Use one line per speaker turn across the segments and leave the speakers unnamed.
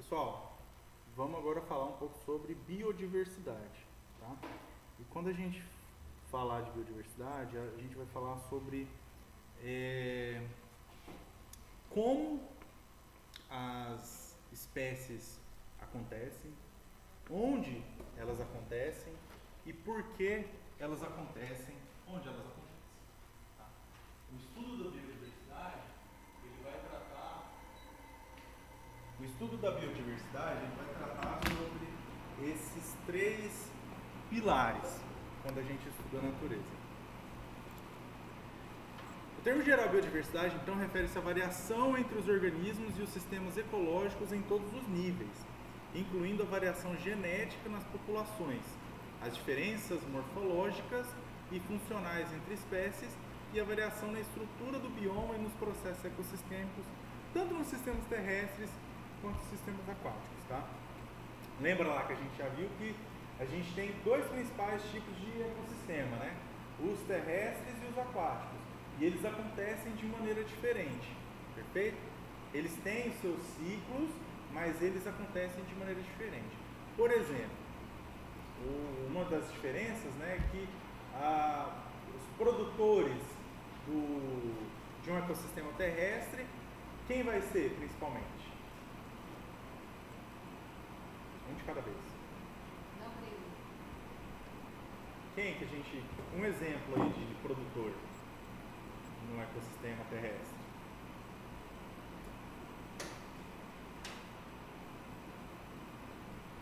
Pessoal, vamos agora falar um pouco sobre biodiversidade, tá? E quando a gente falar de biodiversidade, a gente vai falar sobre como as espécies acontecem, onde elas acontecem e por que elas acontecem, onde elas acontecem. Tá? O estudo da biodiversidade, ele vai tratar O estudo da biodiversidade ele vai tratar sobre esses três pilares quando a gente estuda a natureza. O termo geral biodiversidade, então, refere-se à variação entre os organismos e os sistemas ecológicos em todos os níveis, incluindo a variação genética nas populações, as diferenças morfológicas e funcionais entre espécies e a variação na estrutura do bioma e nos processos ecossistêmicos, tanto nos sistemas terrestres quanto nos sistemas aquáticos, tá? Lembra lá que a gente já viu que a gente tem dois principais tipos de ecossistema, né? Os terrestres e os aquáticos. E eles acontecem de maneira diferente, perfeito? Eles têm os seus ciclos, mas eles acontecem de maneira diferente. Por exemplo, uma das diferenças, né, é que os produtores de um ecossistema terrestre, quem vai ser principalmente? Um de cada vez. Quem que a gente... Um exemplo aí de produtor no ecossistema terrestre.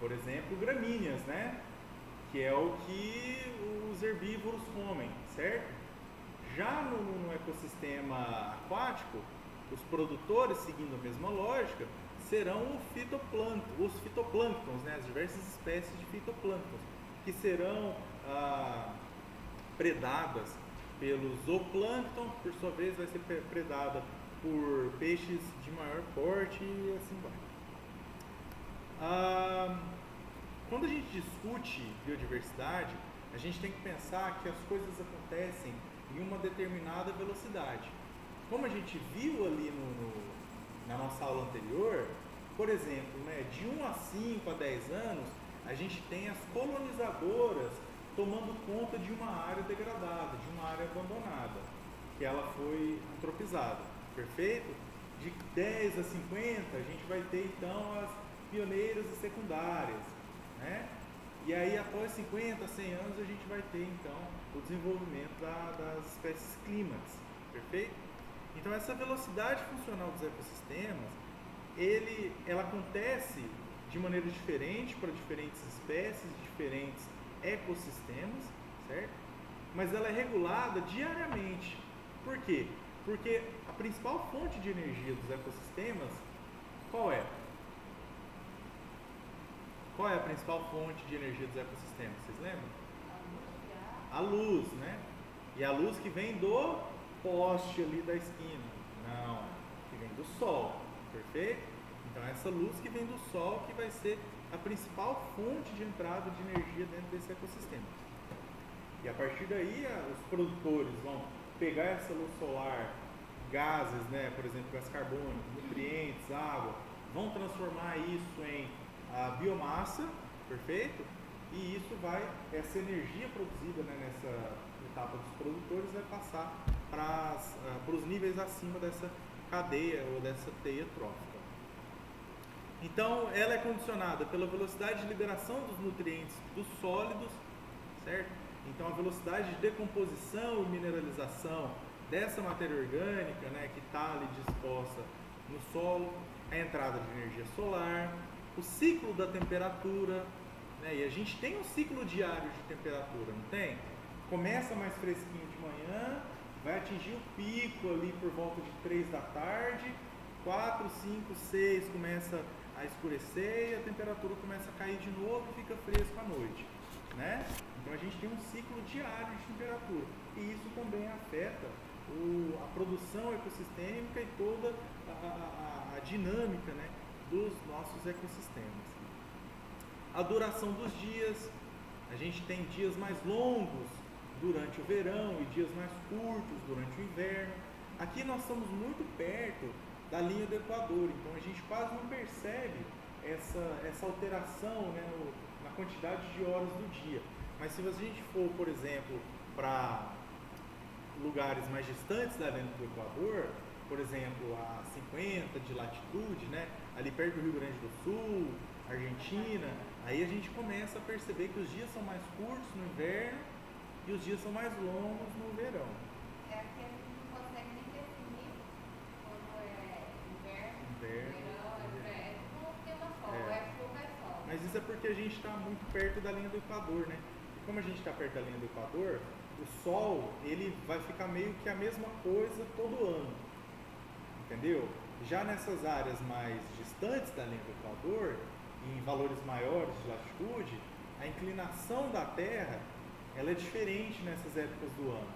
Por exemplo, gramíneas, né? Que é o que os herbívoros comem, certo? Já no ecossistema aquático, os produtores, seguindo a mesma lógica, serão os fitoplânctons, né? As diversas espécies de fitoplânctons, que serão predadas pelo zooplâncton, por sua vez vai ser predada por peixes de maior porte e assim vai. Quando a gente discute biodiversidade, a gente tem que pensar que as coisas acontecem em uma determinada velocidade. Como a gente viu ali na nossa aula anterior, por exemplo, né, de 1 a 5 a 10 anos, a gente tem as colonizadoras tomando conta de uma área degradada, de uma área abandonada, que ela foi antropizada, perfeito? De 10 a 50, a gente vai ter então as pioneiras e secundárias, né? E aí após 50, 100 anos, a gente vai ter então o desenvolvimento das espécies clímax, perfeito? Então essa velocidade funcional dos ecossistemas, ela acontece de maneira diferente para diferentes espécies, diferentes ecossistemas, certo? Mas ela é regulada diariamente. Por quê? Porque a principal fonte de energia dos ecossistemas, qual é? Qual é a principal fonte de energia dos ecossistemas? Vocês lembram? A luz, né? E a luz que vem do poste ali da esquina. Não, que vem do sol, perfeito? Então essa luz que vem do sol que vai ser a principal fonte de entrada de energia dentro desse ecossistema. E a partir daí, os produtores vão pegar essa luz solar, gases, né, por exemplo, gás carbônico, nutrientes, água, vão transformar isso em biomassa, perfeito? E isso essa energia produzida, né, nessa etapa dos produtores vai passar para os níveis acima dessa cadeia ou dessa teia trófica. Então, ela é condicionada pela velocidade de liberação dos nutrientes dos sólidos, certo? Então, a velocidade de decomposição e mineralização dessa matéria orgânica, né, que está ali disposta no solo, a entrada de energia solar, o ciclo da temperatura, né? E a gente tem um ciclo diário de temperatura, não tem? Começa mais fresquinho de manhã, vai atingir o pico ali por volta de 3 da tarde, 4, 5, 6 começa a escurecer e a temperatura começa a cair de novo e fica fresco à noite, né? Então a gente tem um ciclo diário de temperatura e isso também afeta a produção ecossistêmica e toda a dinâmica, né, dos nossos ecossistemas. A duração dos dias, a gente tem dias mais longos durante o verão e dias mais curtos durante o inverno. Aqui nós estamos muito perto da linha do Equador, então a gente quase não percebe essa alteração, né, na quantidade de horas do dia. Mas se a gente for, por exemplo, para lugares mais distantes da linha do Equador, por exemplo, a 50 de latitude, né, ali perto do Rio Grande do Sul, Argentina, aí a gente começa a perceber que os dias são mais curtos no inverno e os dias são mais longos no verão.
É que a gente não consegue nem definir quando é inverno, verão, é tudo tema sol, é chuva, é sol.
Mas isso é porque a gente está muito perto da linha do Equador, né? E como a gente está perto da linha do Equador, o sol ele vai ficar meio que a mesma coisa todo ano, entendeu? Já nessas áreas mais distantes da linha do Equador, em valores maiores de latitude, a inclinação da Terra ela é diferente nessas épocas do ano.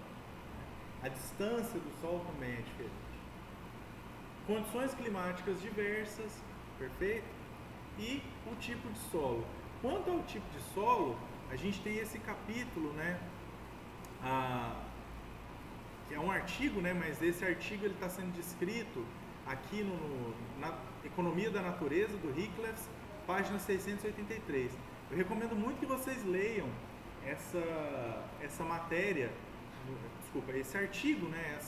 A distância do Sol também é diferente. Condições climáticas diversas, perfeito? E o tipo de solo. Quanto ao tipo de solo, a gente tem esse capítulo, né? Que é um artigo, né? Mas esse artigo ele está sendo descrito aqui na Economia da Natureza do Hickles, página 683. Eu recomendo muito que vocês leiam essa matéria, desculpa, esse artigo, né?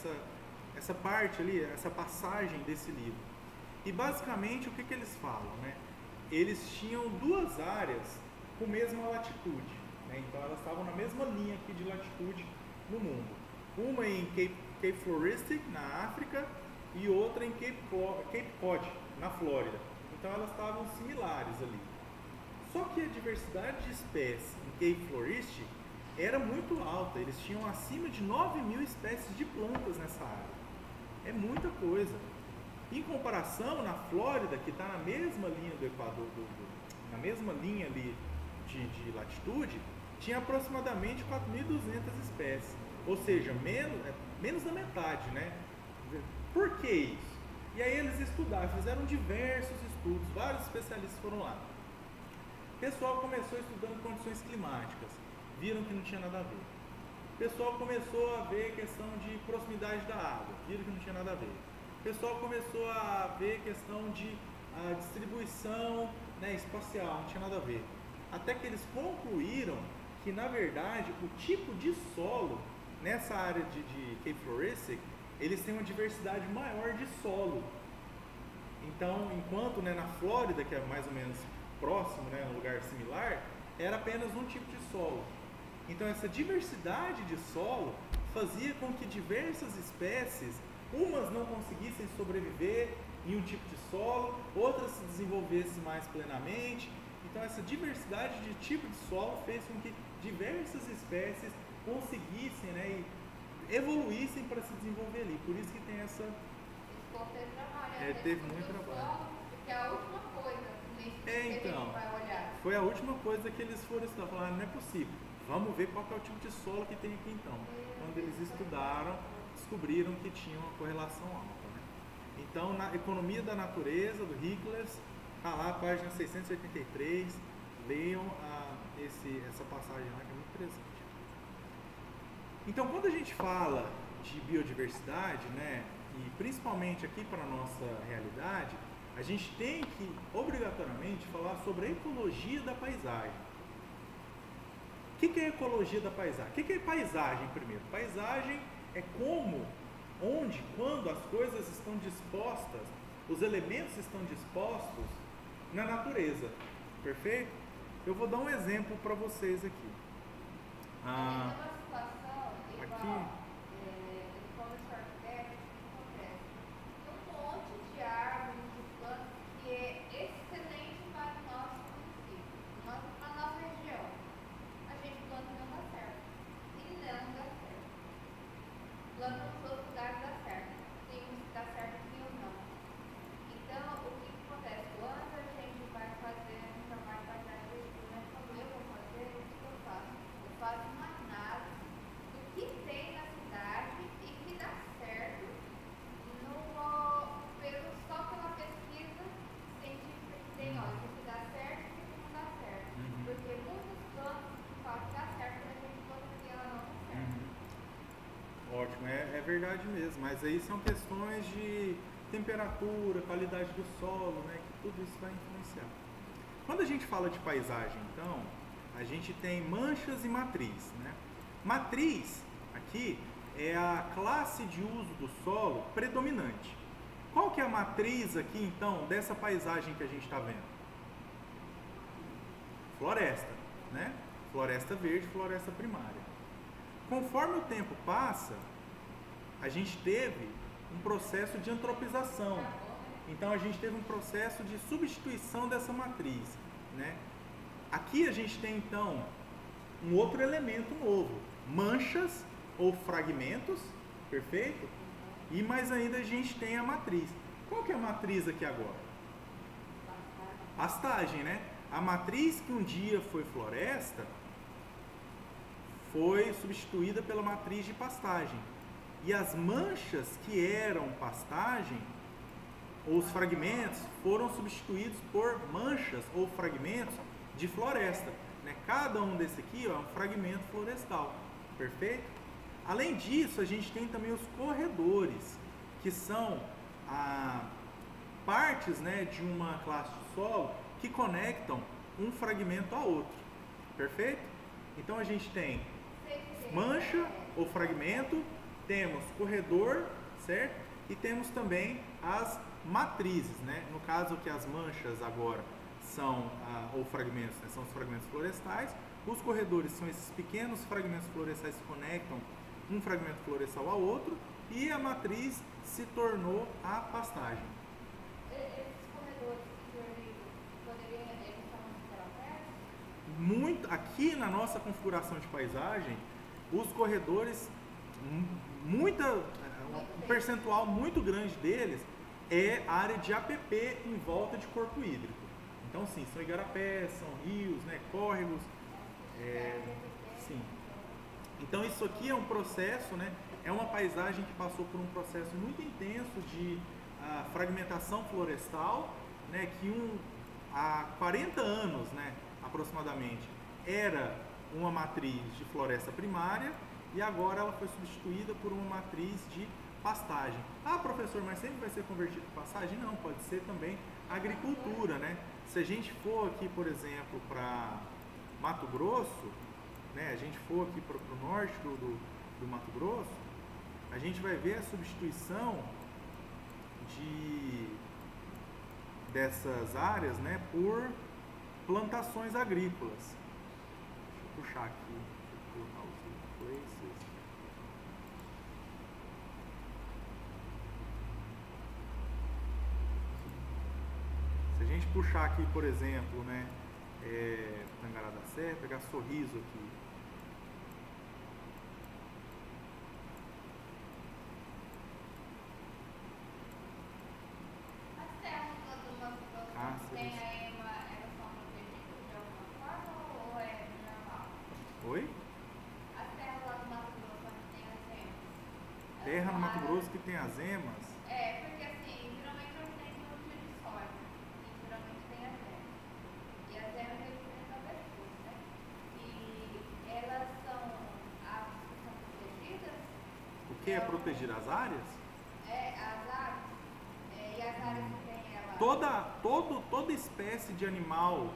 Essa parte ali, essa passagem desse livro. E basicamente o que eles falam, né? Eles tinham duas áreas com mesma latitude, né? Então elas estavam na mesma linha aqui de latitude no mundo. Uma em Cape Floristic, na África, e outra em Cape Cod, na Flórida. Então elas estavam similares ali. Só que a diversidade de espécies em Cape Floristic era muito alta. Eles tinham acima de 9.000 espécies de plantas nessa área. É muita coisa. Em comparação, na Flórida, que está na mesma linha do Equador, na mesma linha ali de latitude, tinha aproximadamente 4.200 espécies. Ou seja, menos da metade, né? Por que isso? E aí eles estudaram, fizeram diversos estudos, vários especialistas foram lá. O pessoal começou estudando condições climáticas, viram que não tinha nada a ver. O pessoal começou a ver questão de proximidade da água, viram que não tinha nada a ver. O pessoal começou a ver questão de distribuição, né, espacial, não tinha nada a ver. Até que eles concluíram que, na verdade, o tipo de solo, nessa área de Cape Floristic, eles têm uma diversidade maior de solo. Então, enquanto, né, na Flórida, que é mais ou menos próximo, né, um lugar similar, era apenas um tipo de solo. Então, essa diversidade de solo fazia com que diversas espécies, umas não conseguissem sobreviver em um tipo de solo, outras se desenvolvessem mais plenamente. Então, essa diversidade de tipo de solo fez com que diversas espécies conseguissem, né, e evoluíssem para se desenvolver ali. Por isso que tem essa... teve muito trabalho.
Porque é a última coisa que a gente vai olhar.
Foi a última coisa que eles foram estudar. Falaram, não é possível. Vamos ver qual que é o tipo de solo que tem aqui então. Quando eles estudaram, descobriram que tinha uma correlação alta, né? Então, na Economia da Natureza, do Hickles, está lá, página 683, leiam essa passagem lá, que é muito interessante. Então, quando a gente fala de biodiversidade, né, e principalmente aqui para a nossa realidade, a gente tem que, obrigatoriamente, falar sobre a ecologia da paisagem. O que é a ecologia da paisagem? O que é paisagem, primeiro? Paisagem é como, onde, quando as coisas estão dispostas, os elementos estão dispostos na natureza. Perfeito? Eu vou dar um exemplo para vocês aqui. Aqui.
De árvores, de plantas, que é excelente para o nosso município, para a nossa região. A gente planta e não dá certo. E não dá certo. Planta nos outros lugares dá certo. Tem uns que dá certo e uns não. Então, o que acontece? Quando a gente vai fazer um trabalho para trás do estudo, né? Quando eu vou fazer, o que eu faço? Eu faço uma análise do que tem na cidade e que dá certo só pela pesquisa científica que tem, olha, o que dá certo e o que não dá certo. Porque muitos planos falam que dá certo, mas a gente planta que ela não dá certo.
Ótimo, é verdade mesmo, mas aí são questões de temperatura, qualidade do solo, né, que tudo isso vai influenciar. Quando a gente fala de paisagem, então, a gente tem manchas e matriz, né? Matriz, aqui, é a classe de uso do solo predominante. Qual que é a matriz aqui, então, dessa paisagem que a gente está vendo? Floresta, né? Floresta verde, floresta primária. Conforme o tempo passa, a gente teve um processo de antropização. Então, a gente teve um processo de substituição dessa matriz, né? Aqui a gente tem, então, um outro elemento novo. Manchas ou fragmentos, perfeito? E mais ainda a gente tem a matriz. Qual que é a matriz aqui agora? Pastagem, né? A matriz que um dia foi floresta foi substituída pela matriz de pastagem. E as manchas que eram pastagem, ou os fragmentos, foram substituídos por manchas ou fragmentos de floresta, né? Cada um desse aqui, ó, é um fragmento florestal, perfeito? Além disso, a gente tem também os corredores, que são partes, né, de uma classe de solo que conectam um fragmento a outro, perfeito? Então a gente tem mancha ou fragmento, temos corredor, certo? E temos também as matrizes, né? No caso que as manchas agora são, ou fragmentos, né, são os fragmentos florestais, os corredores são esses pequenos fragmentos florestais que conectam um fragmento florestal ao outro, e a matriz se tornou a pastagem.
Esses corredores que poderiam estar muito
Muito, aqui na nossa configuração de paisagem, os corredores, um percentual muito grande deles é área de APP em volta de corpo hídrico. Então, sim, são igarapés, são rios, né, córregos. Sim. Então, isso aqui é um processo, né, é uma paisagem que passou por um processo muito intenso de fragmentação florestal, né, que há 40 anos, né, aproximadamente, era uma matriz de floresta primária e agora ela foi substituída por uma matriz de pastagem. Ah, professor, mas sempre vai ser convertido para pastagem? Não, pode ser também agricultura, né? Se a gente for aqui, por exemplo, para Mato Grosso, né, a gente for aqui para o norte do Mato Grosso, a gente vai ver a substituição dessas áreas, né, por plantações agrícolas. Deixa eu puxar aqui, colocar os places. Se a gente puxar aqui, por exemplo, né, Tangará da Serra, pegar Sorriso aqui.
As terras do Mato Grosso tem aí elas são protegidas de alguma forma ou é normal?
Oi?
As terras lá do Mato Grosso que tem as emas.
Terra no Mato Grosso que tem as emas?
Porque assim, geralmente eu tenho plantio de soja e geralmente tem as emas. E as emas eles têm travessuras, né? E elas são as que são protegidas.
O que é proteger as áreas?
As áreas. E as áreas que tem ela.
Toda espécie de animal,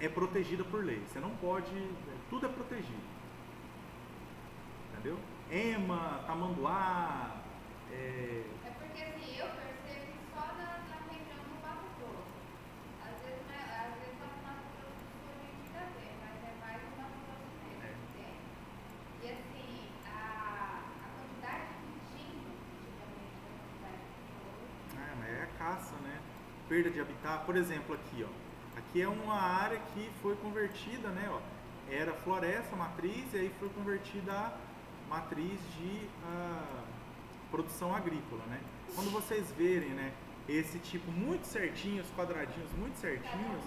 é protegida por lei. Você não pode, tudo é protegido. Entendeu? Ema, tamanduá.
Porque assim, eu percebo que só na região do Mato Grosso. Às vezes lá no Mato Grosso do Sul a gente ainda vê, mas é mais no Mato Grosso mesmo, entende? E assim, a quantidade de timbo, antigamente, a quantidade de
Mas é a caça, né? Perda de habitat. Por exemplo, aqui, ó. Aqui é uma área que foi convertida, né? Ó, era floresta, matriz, e aí foi convertida a matriz de produção agrícola, né? Quando vocês verem, né, esse tipo muito certinho, os quadradinhos muito certinhos,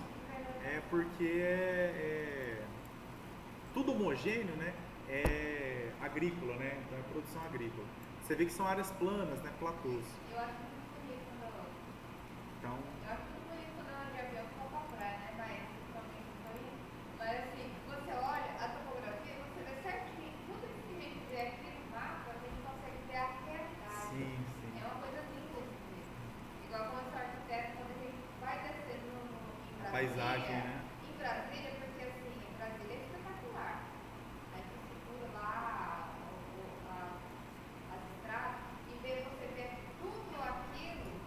é porque é tudo homogêneo, né? É agrícola, né? Então é produção agrícola. Você vê que são áreas planas, né? Platôs.
Eu acho muito bonito quando eu
Então,
acho muito bonito quando eu de avião for pra praia, né? Mas assim, você olha a topografia, você vê certinho. Tudo isso que a gente vê aqui no mapa, a gente consegue ver a realidade.
sim.
É uma coisa linda de ver. Igual
paisagem, né?
Em Brasília, porque assim, em Brasília é espetacular. Aí você segura lá as estradas e você vê tudo aquilo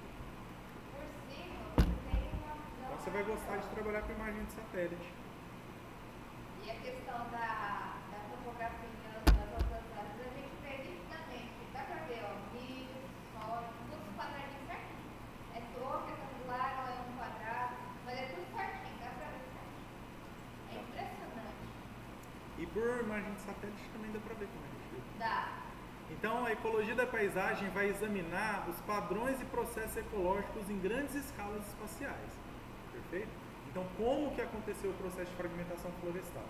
por cima, você tem uma visão.
Então você vai gostar de trabalhar com imagem de satélite.
E a questão da topografia das outras áreas, a gente vê nitidamente, que dá pra ver, ó, níveis, sólidos, todos os quadradinhos certinho. É torre, é retangular, não é um quadrado, mas é tudo certinho, dá pra ver certinho. É impressionante.
E por imagem de satélite também dá pra ver como é que fica.
Dá.
Então, a ecologia da paisagem vai examinar os padrões e processos ecológicos em grandes escalas espaciais. Perfeito? Então, como que aconteceu o processo de fragmentação florestal?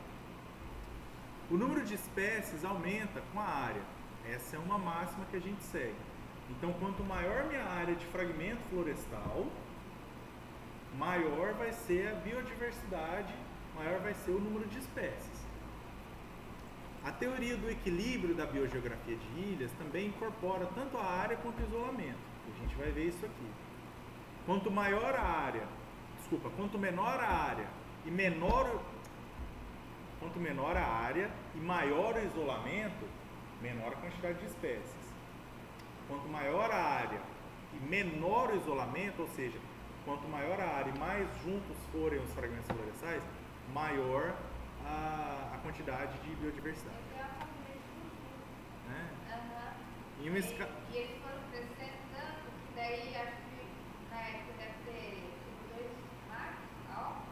O número de espécies aumenta com a área. Essa é uma máxima que a gente segue. Então, quanto maior minha área de fragmento florestal, maior vai ser a biodiversidade, maior vai ser o número de espécies. A teoria do equilíbrio da biogeografia de ilhas também incorpora tanto a área quanto o isolamento. A gente vai ver isso aqui. Quanto menor a área e maior o isolamento, menor a quantidade de espécies. Quanto maior a área e menor o isolamento, ou seja, quanto maior a área e mais juntos forem os fragmentos florestais, maior a quantidade de biodiversidade.
Eu tenho a família de cultura.
Né?
Aham.
Em uma escala...
E eles foram crescendo tanto que daí acho que na época deve ter tipo 2 machos, ó.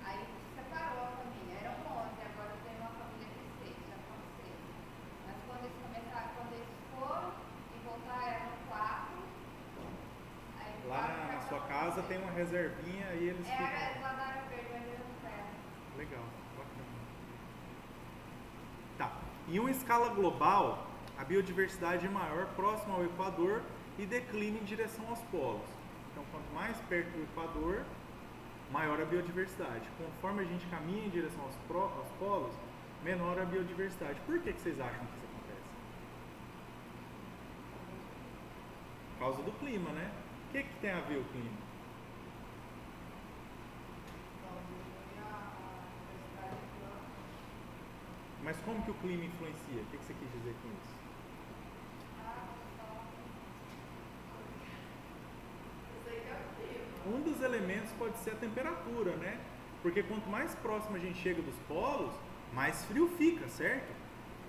Aí separou a família. Eram 11, agora tem uma família de 6, já foram 6. Mas quando eles começaram, quando eles foram e voltaram, eram 4. Aí
Lá na sua casa tem uma reservinha e eles ficam...
Era lá da área verde, mas eles não ferro.
Legal, bacana. Tá. Em uma escala global, a biodiversidade é maior próximo ao Equador e declina em direção aos polos. Então, quanto mais perto do Equador, maior a biodiversidade. Conforme a gente caminha em direção aos polos, menor a biodiversidade. Por que vocês acham que isso acontece? Por causa do clima, né? O que tem a ver o clima? Mas como que o clima influencia? O que você quis dizer com isso? Um dos elementos pode ser a temperatura, né? Porque quanto mais próximo a gente chega dos polos, mais frio fica, certo?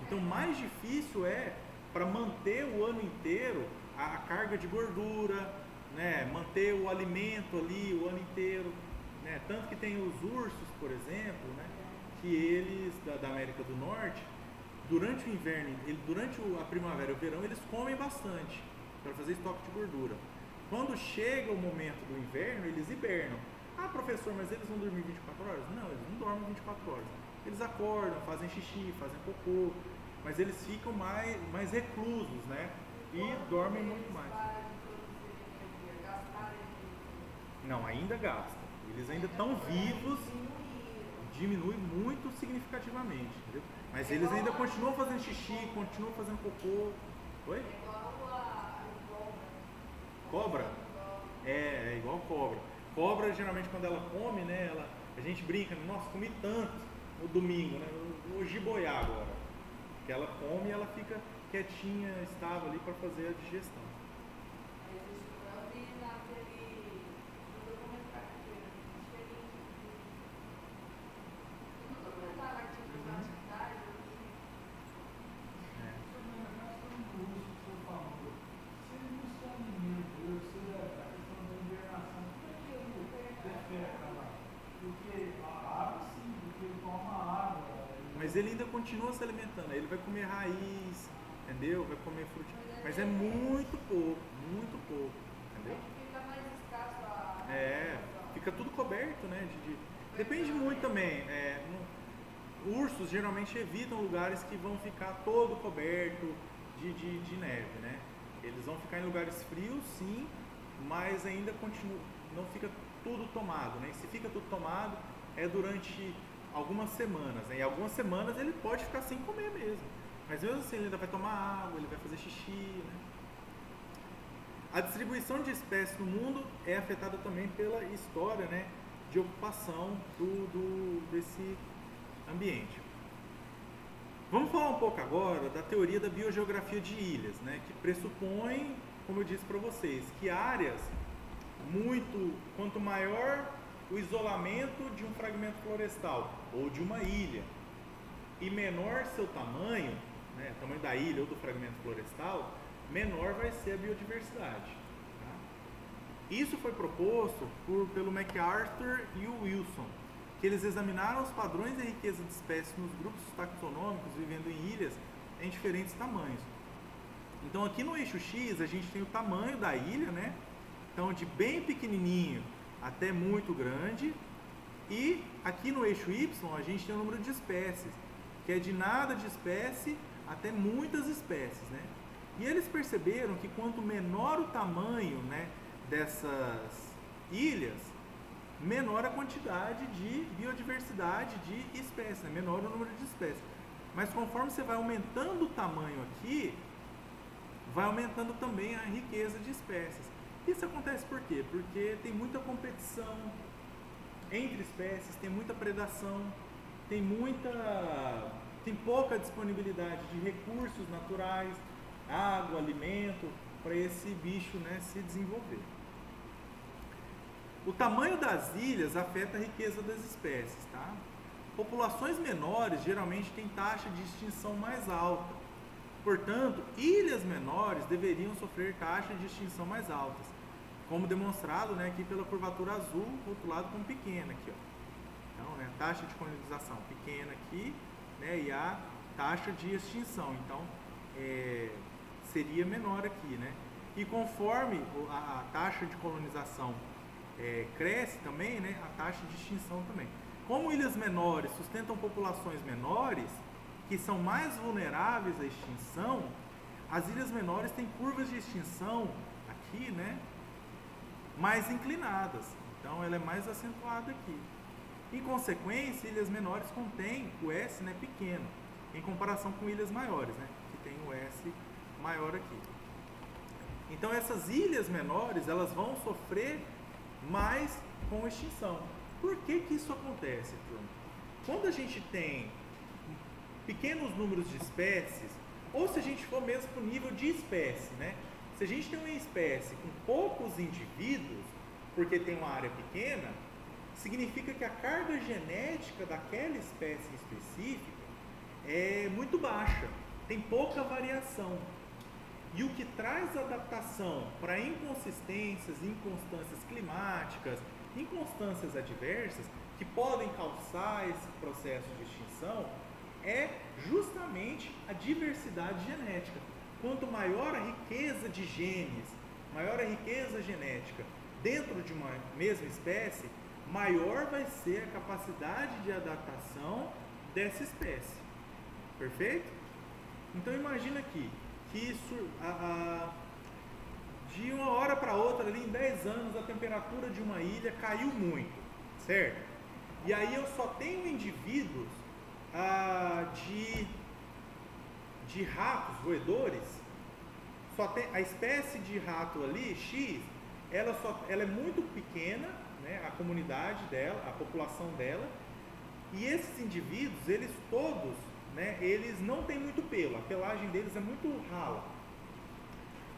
Então mais difícil é para manter o ano inteiro a carga de gordura, né? Manter o alimento ali o ano inteiro, né? Tanto que tem os ursos, por exemplo, né? Que eles, da América do Norte, durante o inverno, durante a primavera e o verão, eles comem bastante para fazer estoque de gordura. Quando chega o momento do inverno, eles hibernam. Ah, professor, mas eles vão dormir 24 horas? Não, eles não dormem 24 horas. Eles acordam, fazem xixi, fazem cocô, mas eles ficam mais reclusos, né? E dormem muito mais. Não, ainda gasta. Eles ainda estão vivos, diminui muito significativamente, entendeu? Mas eles ainda continuam fazendo xixi, continuam fazendo cocô. Oi? Cobra? É igual cobra. Cobra, geralmente, quando ela come, né? A gente brinca, nossa, comi tanto no domingo, né? Vou jiboiar agora. Que ela come e ela fica quietinha, estável ali para fazer a digestão. Mas ele ainda continua se alimentando, ele vai comer raiz, entendeu? Vai comer frutinha, mas é muito pouco, entendeu?
Fica mais escasso
Fica tudo coberto, né? Depende muito também. Ursos geralmente evitam lugares que vão ficar todo coberto de neve, né? Eles vão ficar em lugares frios, sim, mas ainda continua, não fica tudo tomado, né? E se fica tudo tomado, é durante algumas semanas, né? Em algumas semanas ele pode ficar sem comer mesmo, mas mesmo assim ele ainda vai tomar água, ele vai fazer xixi, né? A distribuição de espécies no mundo é afetada também pela história, né, de ocupação desse ambiente. Vamos falar um pouco agora da teoria da biogeografia de ilhas, né, que pressupõe, como eu disse para vocês, que áreas quanto maior o isolamento de um fragmento florestal ou de uma ilha e menor seu tamanho, né, tamanho da ilha ou do fragmento florestal, menor vai ser a biodiversidade. Tá? Isso foi proposto pelo MacArthur e o Wilson, que eles examinaram os padrões de riqueza de espécies nos grupos taxonômicos vivendo em ilhas em diferentes tamanhos. Então aqui no eixo X a gente tem o tamanho da ilha, né? Então de bem pequenininho até muito grande, e aqui no eixo Y a gente tem o número de espécies, que é de nada de espécie até muitas espécies, né? E eles perceberam que quanto menor o tamanho, né, dessas ilhas, menor a quantidade de biodiversidade de espécies, né? Menor o número de espécies. Mas conforme você vai aumentando o tamanho aqui, vai aumentando também a riqueza de espécies. Isso acontece por quê? Porque tem muita competição entre espécies, tem muita predação, tem pouca disponibilidade de recursos naturais, água, alimento, para esse bicho, né, se desenvolver. O tamanho das ilhas afeta a riqueza das espécies, tá? Populações menores geralmente têm taxa de extinção mais alta. Portanto, ilhas menores deveriam sofrer taxas de extinção mais altas, como demonstrado, né, aqui pela curvatura azul, rotulado como pequena aqui, ó. Então, né, taxa de colonização pequena aqui, né, e a taxa de extinção, então seria menor aqui, né? E conforme a taxa de colonização cresce também, né, a taxa de extinção também. Como ilhas menores sustentam populações menores, que são mais vulneráveis à extinção, as ilhas menores têm curvas de extinção aqui, né, mais inclinadas. Então ela é mais acentuada aqui. Em consequência, ilhas menores contêm o S, né, pequeno, em comparação com ilhas maiores, né, que tem o S maior aqui. Então essas ilhas menores, elas vão sofrer mais com extinção. Por que isso acontece, turma? Quando a gente tem pequenos números de espécies, ou se a gente for mesmo para o nível de espécie, né? Se a gente tem uma espécie com poucos indivíduos, porque tem uma área pequena, significa que a carga genética daquela espécie específica é muito baixa, tem pouca variação. E o que traz adaptação para inconsistências, inconstâncias climáticas, inconstâncias adversas, que podem causar esse processo de extinção, é justamente a diversidade genética. Quanto maior a riqueza de genes, maior a riqueza genética dentro de uma mesma espécie, maior vai ser a capacidade de adaptação dessa espécie. Perfeito? Então imagina aqui que isso, de uma hora para outra, ali em 10 anos, a temperatura de uma ilha caiu muito, certo? E aí eu só tenho indivíduos de ratos, roedores, só tem a espécie de rato ali, X, ela é muito pequena, né, a comunidade dela, a população dela, e esses indivíduos, eles todos, né, eles não têm muito pelo, a pelagem deles é muito rala.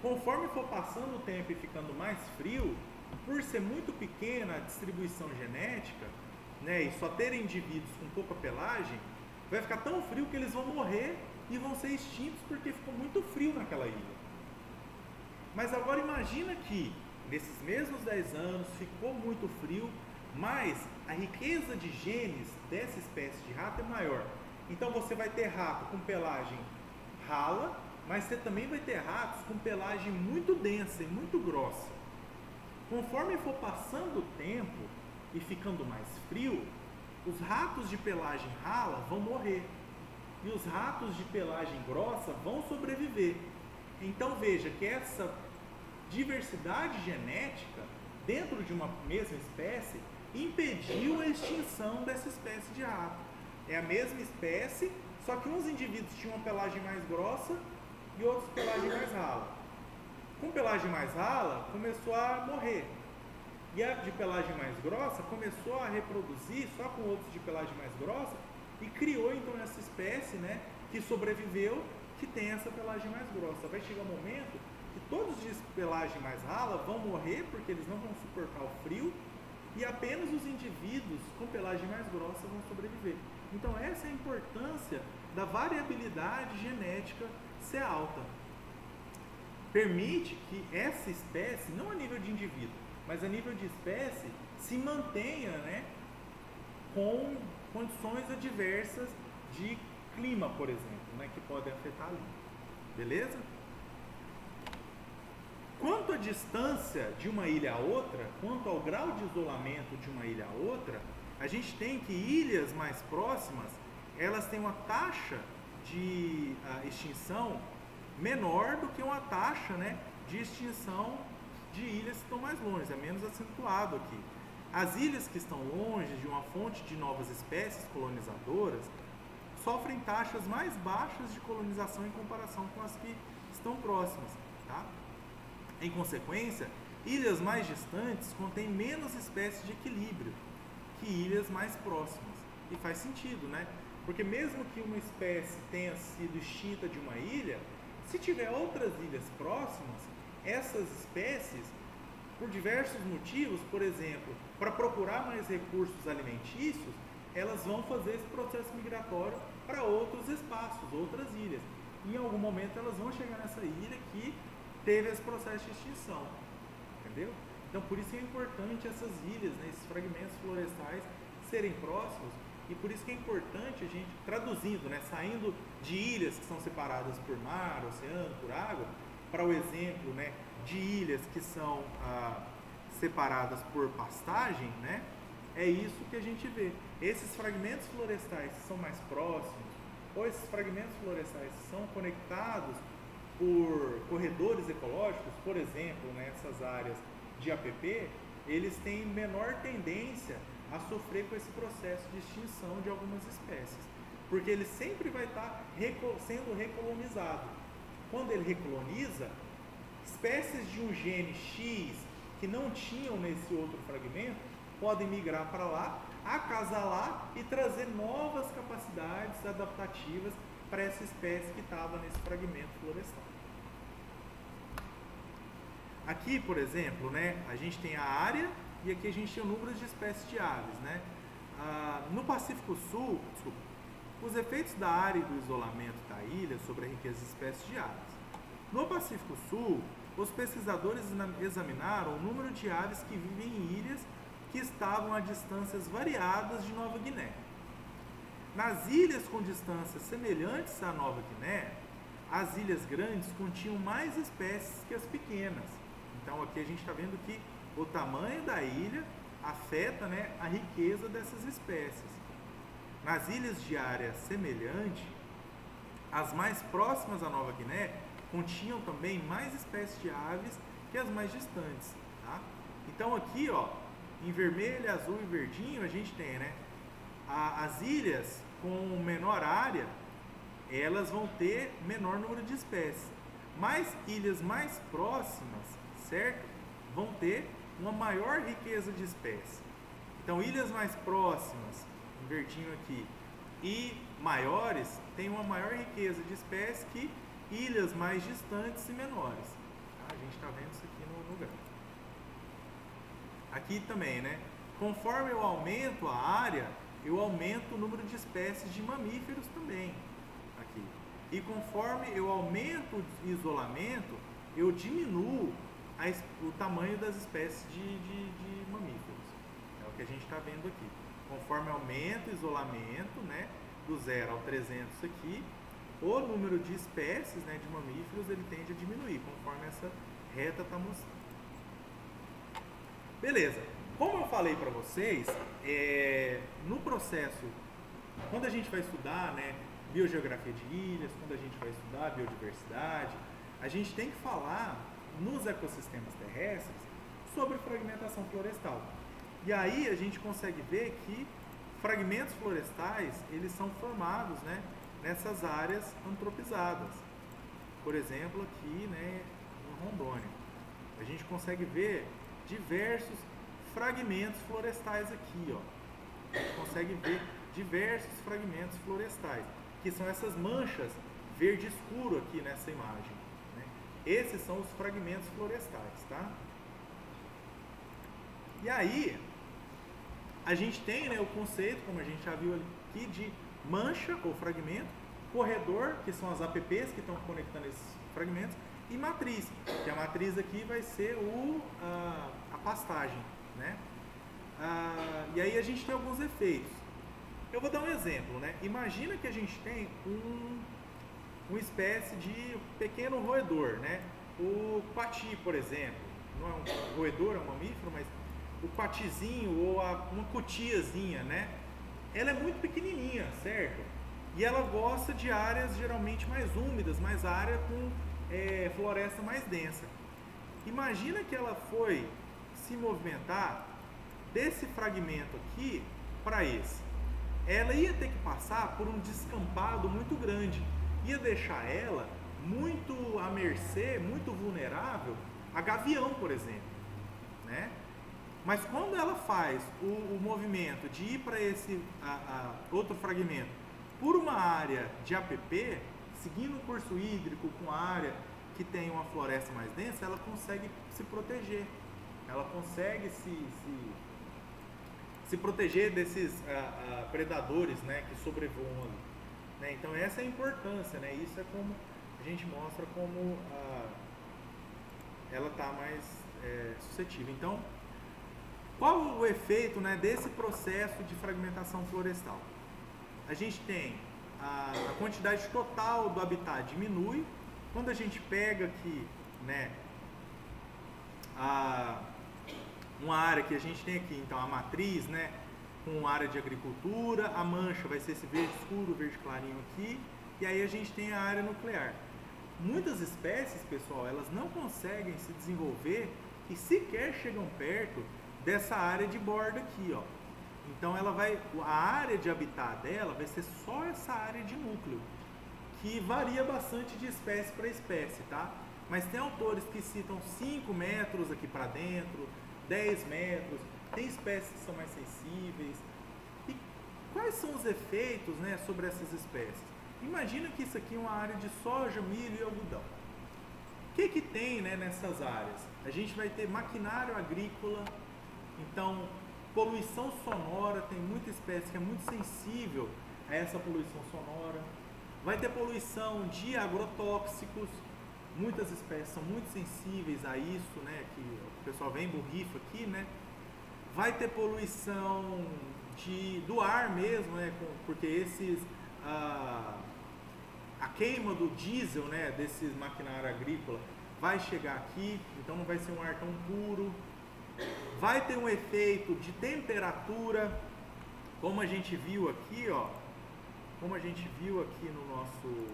Conforme for passando o tempo e ficando mais frio, por ser muito pequena a distribuição genética, né, e só terem indivíduos com pouca pelagem, vai ficar tão frio que eles vão morrer e vão ser extintos porque ficou muito frio naquela ilha. Mas agora imagina que nesses mesmos 10 anos ficou muito frio, mas a riqueza de genes dessa espécie de rato é maior. Então você vai ter rato com pelagem rala, mas você também vai ter ratos com pelagem muito densa e muito grossa. Conforme for passando o tempo e ficando mais frio, os ratos de pelagem rala vão morrer e os ratos de pelagem grossa vão sobreviver. Então veja que essa diversidade genética dentro de uma mesma espécie impediu a extinção dessa espécie de rato. É a mesma espécie, só que uns indivíduos tinham uma pelagem mais grossa e outros pelagem mais rala. Com pelagem mais rala, começou a morrer. E a de pelagem mais grossa começou a reproduzir só com outros de pelagem mais grossa e criou então essa espécie, né, que sobreviveu, que tem essa pelagem mais grossa. Vai chegar um momento que todos de pelagem mais rala vão morrer porque eles não vão suportar o frio e apenas os indivíduos com pelagem mais grossa vão sobreviver. Então essa é a importância da variabilidade genética ser alta. Permite que essa espécie, não a nível de indivíduo, mas a nível de espécie, se mantenha, né, com condições adversas de clima, por exemplo, né, que podem afetar ali. Beleza? Quanto à distância de uma ilha a outra, quanto ao grau de isolamento de uma ilha a outra, a gente tem que ilhas mais próximas, elas têm uma taxa de extinção menor do que uma taxa, né, de extinção de ilhas que estão mais longe, é menos acentuado aqui. As ilhas que estão longe de uma fonte de novas espécies colonizadoras sofrem taxas mais baixas de colonização em comparação com as que estão próximas, tá? Em consequência, ilhas mais distantes contêm menos espécies de equilíbrio que ilhas mais próximas. E faz sentido, né? Porque mesmo que uma espécie tenha sido extinta de uma ilha, se tiver outras ilhas próximas, essas espécies, por diversos motivos, por exemplo, para procurar mais recursos alimentícios, elas vão fazer esse processo migratório para outros espaços, outras ilhas. E em algum momento elas vão chegar nessa ilha que teve esse processo de extinção, entendeu? Então por isso é importante essas ilhas, né, esses fragmentos florestais serem próximos, e por isso que é importante a gente, traduzindo, né, saindo de ilhas que são separadas por mar, oceano, por água, para o exemplo, né, de ilhas que são separadas por pastagem, né, é isso que a gente vê. Esses fragmentos florestais que são mais próximos, ou esses fragmentos florestais que são conectados por corredores ecológicos, por exemplo, nessas áreas de APP, eles têm menor tendência a sofrer com esse processo de extinção de algumas espécies, porque ele sempre vai estar sendo recolonizado. Quando ele recoloniza, espécies de um gene X que não tinham nesse outro fragmento podem migrar para lá, acasalar e trazer novas capacidades adaptativas para essa espécie que estava nesse fragmento florestal. Aqui, por exemplo, né, a gente tem a área e aqui a gente tem o número de espécies de aves, né? No Pacífico Sul, os efeitos da área e do isolamento da ilha sobre a riqueza de espécies de aves. No Pacífico Sul, os pesquisadores examinaram o número de aves que vivem em ilhas que estavam a distâncias variadas de Nova Guiné. Nas ilhas com distâncias semelhantes à Nova Guiné, as ilhas grandes continham mais espécies que as pequenas. Então aqui a gente está vendo que o tamanho da ilha afeta, né, a riqueza dessas espécies. Nas ilhas de área semelhante, as mais próximas à Nova Guiné continham também mais espécies de aves que as mais distantes, tá? Então aqui, ó, em vermelho, azul e verdinho a gente tem, né, as ilhas com menor área, elas vão ter menor número de espécies, mas ilhas mais próximas, certo, vão ter uma maior riqueza de espécies. Então ilhas mais próximas, em verdinho aqui, e maiores têm uma maior riqueza de espécies que ilhas mais distantes e menores. Tá? A gente está vendo isso aqui no gráfico. Aqui também, né? Conforme eu aumento a área, eu aumento o número de espécies de mamíferos também. Aqui. E conforme eu aumento o isolamento, eu diminuo o tamanho das espécies de mamíferos. É o que a gente está vendo aqui. Conforme aumenta o isolamento, né, do 0 ao 300 aqui, o número de espécies, né, de mamíferos ele tende a diminuir, conforme essa reta está mostrando. Beleza. Como eu falei para vocês, no processo, quando a gente vai estudar, né, biogeografia de ilhas, quando a gente vai estudar biodiversidade, a gente tem que falar nos ecossistemas terrestres sobre fragmentação florestal. E aí a gente consegue ver que fragmentos florestais, eles são formados, né, nessas áreas antropizadas. Por exemplo, aqui, né, em Rondônia. A gente consegue ver diversos fragmentos florestais aqui, ó. A gente consegue ver diversos fragmentos florestais, que são essas manchas verde escuro aqui nessa imagem, né? Esses são os fragmentos florestais, tá? E aí, a gente tem, né, o conceito, como a gente já viu aqui, de mancha ou fragmento, corredor, que são as APPs que estão conectando esses fragmentos, e matriz, que a matriz aqui vai ser a pastagem, né? E aí a gente tem alguns efeitos. Eu vou dar um exemplo, né? Imagina que a gente tem uma espécie de pequeno roedor, né? O pati, por exemplo, não é um roedor, é um mamífero, mas o patizinho ou uma cutiazinha, né? Ela é muito pequenininha, certo? E ela gosta de áreas geralmente mais úmidas, mais área com floresta mais densa. Imagina que ela foi se movimentar desse fragmento aqui para esse. Ela ia ter que passar por um descampado muito grande, ia deixar ela muito à mercê, muito vulnerável a gavião, por exemplo, né? Mas quando ela faz o movimento de ir para esse outro fragmento por uma área de APP, seguindo um curso hídrico com a área que tem uma floresta mais densa, ela consegue se proteger. Ela consegue se proteger desses predadores, né, que sobrevoam ali, né? Então essa é a importância, né? Isso é como a gente mostra como ela está mais suscetível. Então, qual o efeito, né, desse processo de fragmentação florestal? A gente tem a quantidade total do habitat diminui. Quando a gente pega aqui, né, uma área que a gente tem aqui, então a matriz, né, com área de agricultura, a mancha vai ser esse verde escuro, verde clarinho aqui, e aí a gente tem a área nuclear. Muitas espécies, pessoal, elas não conseguem se desenvolver e sequer chegam perto dessa área de borda aqui, ó. Então a área de habitat dela vai ser só essa área de núcleo, que varia bastante de espécie para espécie, tá? Mas tem autores que citam 5 metros aqui para dentro, 10 metros, tem espécies que são mais sensíveis. E quais são os efeitos, né, sobre essas espécies? Imagina que isso aqui é uma área de soja, milho e algodão. O que tem, né, nessas áreas? A gente vai ter maquinário agrícola, então poluição sonora, tem muita espécie que é muito sensível a essa poluição sonora. Vai ter poluição de agrotóxicos, muitas espécies são muito sensíveis a isso, né, que o pessoal vem borrifa aqui, né. Vai ter poluição do ar mesmo, né, porque a queima do diesel, né, desses maquinário agrícola vai chegar aqui, então não vai ser um ar tão puro. Vai ter um efeito de temperatura, como a gente viu aqui, ó, como a gente viu aqui no nosso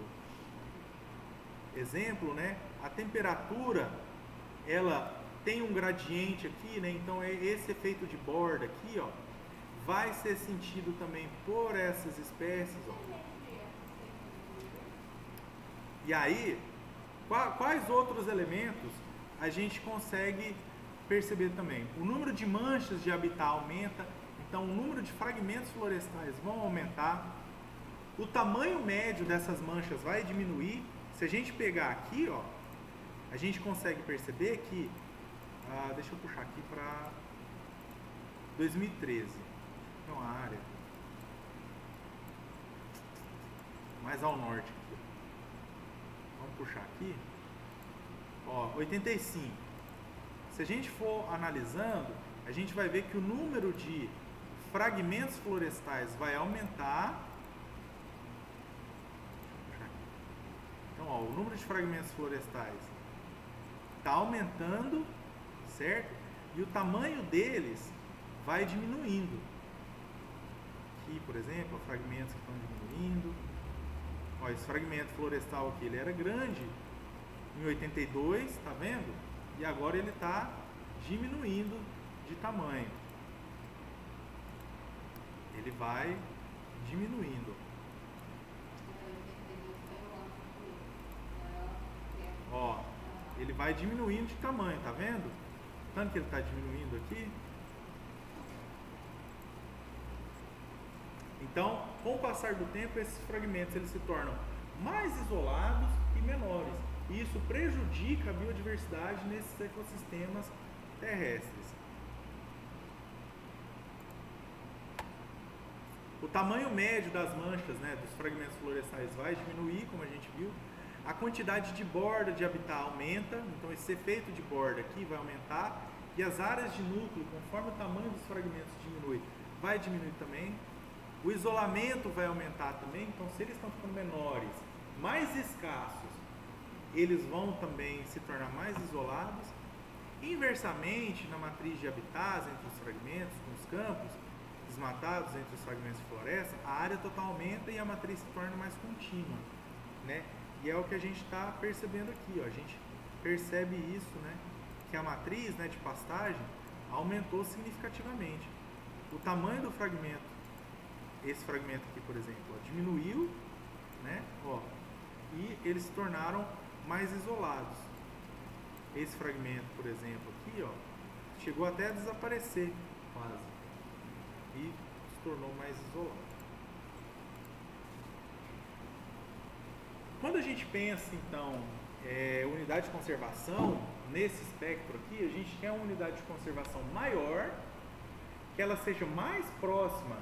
exemplo, né? A temperatura, ela tem um gradiente aqui, né? Então esse efeito de borda aqui, ó, vai ser sentido também por essas espécies, ó. E aí, quais outros elementos a gente consegue perceber também? O número de manchas de habitat aumenta, então o número de fragmentos florestais vão aumentar, o tamanho médio dessas manchas vai diminuir. Se a gente pegar aqui, ó, a gente consegue perceber que, deixa eu puxar aqui para 2013, então a área mais ao norte aqui. Vamos puxar aqui, ó, 85. Se a gente for analisando, a gente vai ver que o número de fragmentos florestais vai aumentar. Então, ó, o número de fragmentos florestais está aumentando, certo? E o tamanho deles vai diminuindo. Aqui, por exemplo, fragmentos que estão diminuindo. Ó, esse fragmento florestal aqui, ele era grande em 82, tá vendo? E agora ele está diminuindo de tamanho. Ele vai diminuindo. Ó, ele vai diminuindo de tamanho, tá vendo? Tanto que ele está diminuindo aqui. Então, com o passar do tempo, esses fragmentos eles se tornam mais isolados e menores. E isso prejudica a biodiversidade nesses ecossistemas terrestres. O tamanho médio das manchas, né, dos fragmentos florestais vai diminuir, como a gente viu. A quantidade de borda de habitat aumenta, então esse efeito de borda aqui vai aumentar. E as áreas de núcleo, conforme o tamanho dos fragmentos diminui, vai diminuir também. O isolamento vai aumentar também, então se eles estão ficando menores, mais escassos, eles vão também se tornar mais isolados. Inversamente, na matriz de habitats entre os fragmentos, com os campos desmatados entre os fragmentos de floresta, a área total aumenta e a matriz se torna mais contínua, né? E é o que a gente está percebendo aqui, ó. A gente percebe isso, né? Que a matriz, né, de pastagem aumentou significativamente. O tamanho do fragmento, esse fragmento aqui, por exemplo, ó, diminuiu, né? Ó, e eles se tornaram mais isolados. Esse fragmento, por exemplo, aqui, ó, chegou até a desaparecer quase e se tornou mais isolado. Quando a gente pensa, então, unidade de conservação, nesse espectro aqui, a gente quer uma unidade de conservação maior, que ela seja mais próxima,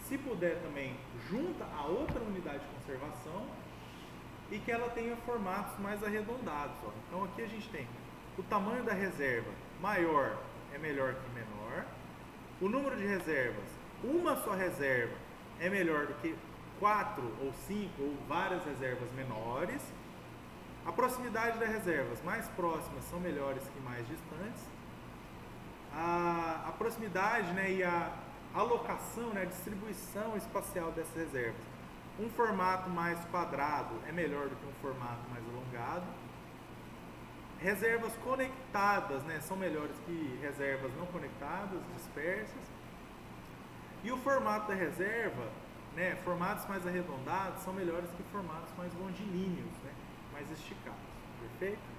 se puder também, junta a outra unidade de conservação, e que ela tenha formatos mais arredondados. Ó. Então aqui a gente tem o tamanho da reserva maior é melhor que menor, o número de reservas, uma só reserva é melhor do que 4 ou 5 ou várias reservas menores. A proximidade das reservas mais próximas são melhores que mais distantes. A proximidade, né, e a alocação, né, a distribuição espacial dessas reservas. Um formato mais quadrado é melhor do que um formato mais alongado. Reservas conectadas, né, são melhores que reservas não conectadas, dispersas. E o formato da reserva, né, formatos mais arredondados são melhores que formatos mais longilíneos, né, mais esticados. Perfeito?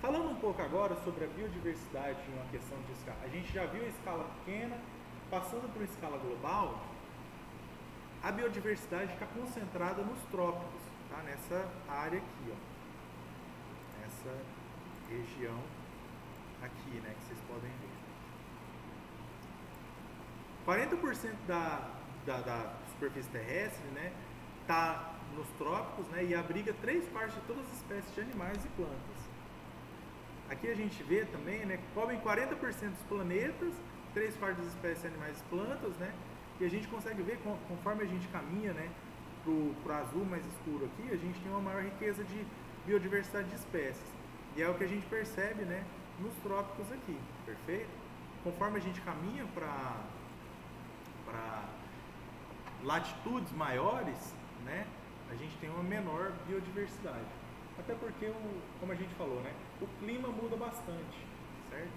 Falando um pouco agora sobre a biodiversidade em uma questão de escala. A gente já viu a escala pequena, passando por uma escala global, a biodiversidade está concentrada nos trópicos, tá? Nessa área aqui, ó. Nessa região aqui, né, que vocês podem ver. 40% da superfície terrestre, né, está nos trópicos, né, e abriga 3/4 de todas as espécies de animais e plantas. Aqui a gente vê também, né, que cobrem 40% dos planetas, 3/4 das espécies de animais e plantas, né, e a gente consegue ver, conforme a gente caminha, né, pro azul mais escuro aqui, a gente tem uma maior riqueza de biodiversidade de espécies. E é o que a gente percebe, né, nos trópicos aqui, perfeito? Conforme a gente caminha para latitudes maiores, né, a gente tem uma menor biodiversidade. Até porque, como a gente falou, né, o clima muda bastante, certo?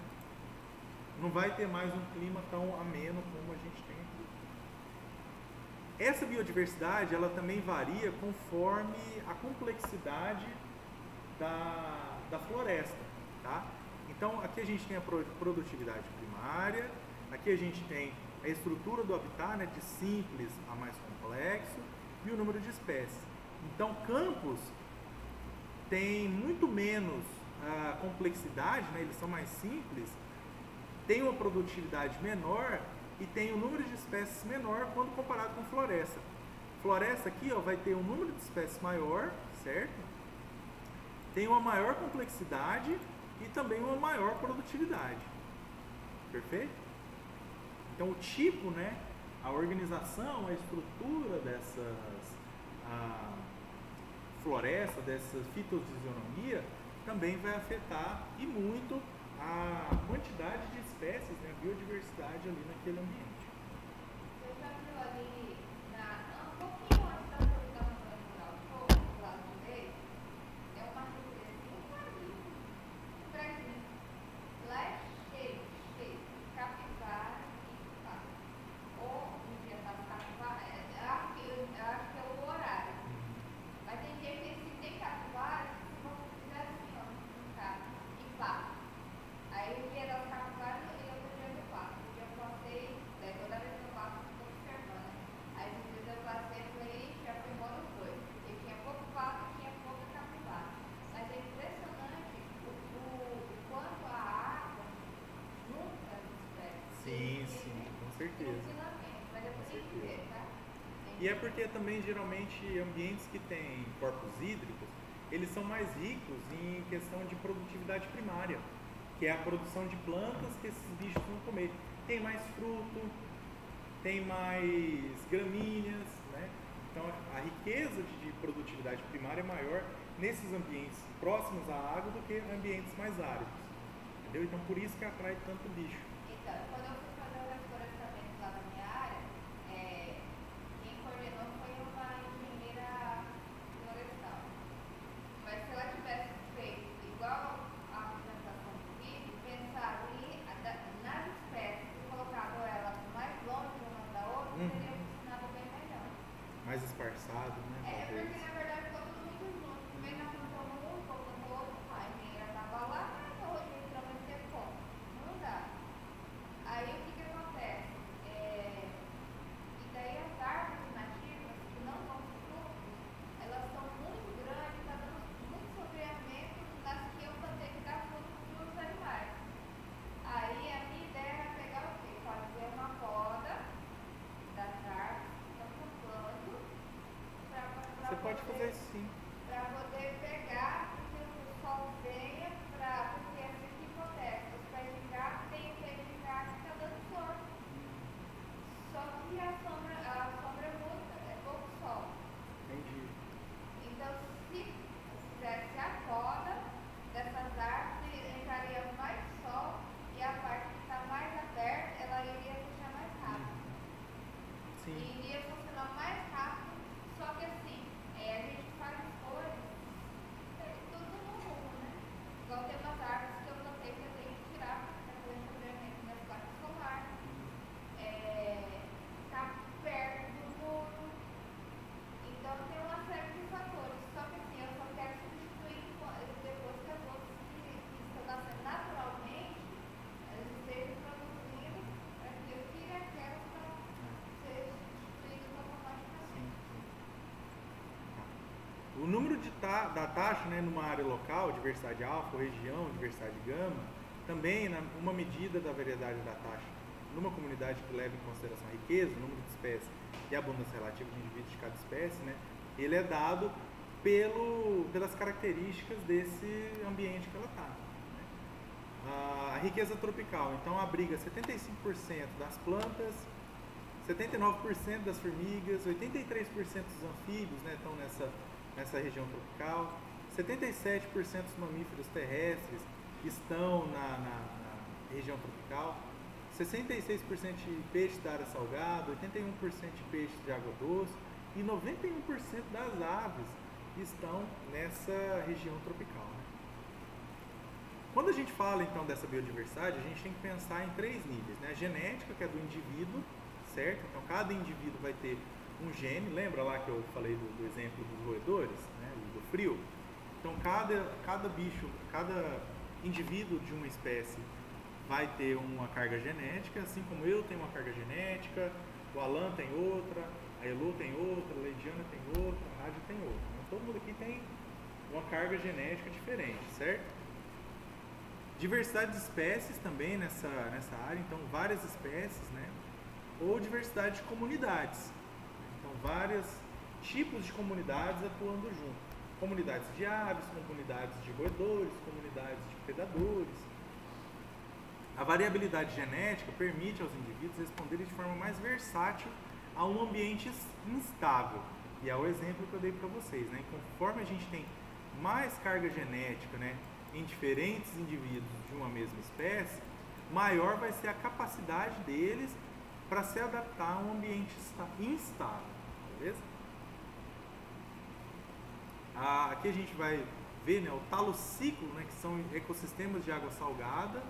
Não vai ter mais um clima tão ameno como a gente tem aqui. Essa biodiversidade, ela também varia conforme a complexidade da floresta, tá? Então, aqui a gente tem a produtividade primária, aqui a gente tem a estrutura do habitat, né, de simples a mais complexo, e o número de espécies. Então, campos têm muito menos complexidade, né, eles são mais simples, tem uma produtividade menor e tem um número de espécies menor quando comparado com floresta. Floresta aqui, ó, vai ter um número de espécies maior, certo? Tem uma maior complexidade e também uma maior produtividade. Perfeito? Então o tipo, né, a organização, a estrutura dessas florestas, dessa fitofisionomia, também vai afetar e muito a quantidade de espécies, né, a biodiversidade ali naquele ambiente.
Você já viu ali, um pouquinho antes da produção natural do lado direito, é uma represinha ali, um prédio. Lá é cheio de capivara e pato. Ou um dia tá capivara, acho que é o horário. Mas tem dia que se tem capivara, se vão fizer assim, ó, um carro e pato. Aí o dia das capivaras e outro dia do pato. Um dia eu passei, toda vez que eu passo
certeza.
tranquilamente, mas é
Com
por
certeza.
ver, tá?
E é porque também geralmente ambientes que têm corpos hídricos, eles são mais ricos em questão de produtividade primária, que é a produção de plantas que esses bichos vão comer. Tem mais fruto, tem mais gramíneas, né? Então a riqueza de produtividade primária é maior nesses ambientes próximos à água do que ambientes mais áridos, entendeu? Então por isso que atrai tanto bicho.
Então, quando eu fui fazer o reflorestamento lá na minha área, quem coordenou foi uma engenheira florestal. Mas se ela tivesse feito igual a apresentação do vídeo, pensado nas espécies e colocado elas mais longe uma da outra, teria funcionado bem melhor.
Mais esparçado, né?
Porque na verdade ficou tudo muito junto. Primeiro nós plantamos um, depois plantou outro, a engenheira estava lá, mas hoje entramos em tempo. Não dá. Aí o que acontece? E daí as árvores nativas que não dão frutos, elas são muito grandes, está dando muito sobremento nas que eu plantei que dá fruto para os animais. Aí a minha ideia era pegar o quê? Fazer uma poda das árvores que estão plantando
Você pode fazer isso sim.
para poder pegar, porque o sol venha, porque assim que acontece, os pés de gato tem o pé de gato que está dando flor. Só que a sombra é muito, é pouco sol.
Entendi.
Então, se fizesse a poda dessas árvores, entraria mais sol e a parte que está mais aberta, ela iria fechar mais rápido.
Sim.
E iria funcionar mais rápido, só que assim, a gente faz as coisas, tudo no rumo, né? Igual tem umas árvores que eu plantei que eu tenho que tirar para fazer o sobremento das placas solar. Tá perto do muro. Então tem uma série de fatores. Só que assim, eu só quero substituir depois que as outras que estão nascendo naturalmente, elas estejam produzindo, para que eu tire aquelas para ser substituídas automaticamente.
O número da taxa, né, numa área local, diversidade alfa, ou região, diversidade gama, também uma medida da variedade da taxa numa comunidade que leva em consideração a riqueza, o número de espécies e a abundância relativa de indivíduos de cada espécie, né, ele é dado pelas características desse ambiente que ela está. Né? A riqueza tropical, então, abriga 75% das plantas, 79% das formigas, 83% dos anfíbios, né, estão nessa região tropical, 77% dos mamíferos terrestres estão na região tropical, 66% de peixes da área salgada, 81% de peixes de água doce e 91% das aves estão nessa região tropical. Né? Quando a gente fala então dessa biodiversidade, a gente tem que pensar em 3 níveis, né? A genética, que é do indivíduo, certo? Então cada indivíduo vai ter um gene, lembra lá que eu falei do exemplo dos roedores, né? Do frio? Então cada bicho, cada indivíduo de uma espécie vai ter uma carga genética, assim como eu tenho uma carga genética, o Alan tem outra, a Elo tem outra, a Leidiana tem outra, a Rádio tem outra. Então, todo mundo aqui tem uma carga genética diferente, certo? Diversidade de espécies também nessa área, então várias espécies, né? Ou diversidade de comunidades, então vários tipos de comunidades atuando junto. Comunidades de aves, comunidades de roedores, comunidades de predadores. A variabilidade genética permite aos indivíduos responderem de forma mais versátil a um ambiente instável. E é o exemplo que eu dei para vocês, né? Conforme a gente tem mais carga genética, né, em diferentes indivíduos de uma mesma espécie, maior vai ser a capacidade deles para se adaptar a um ambiente instável, beleza? Aqui a gente vai ver, né, o talociclo, né, que são ecossistemas de água salgada,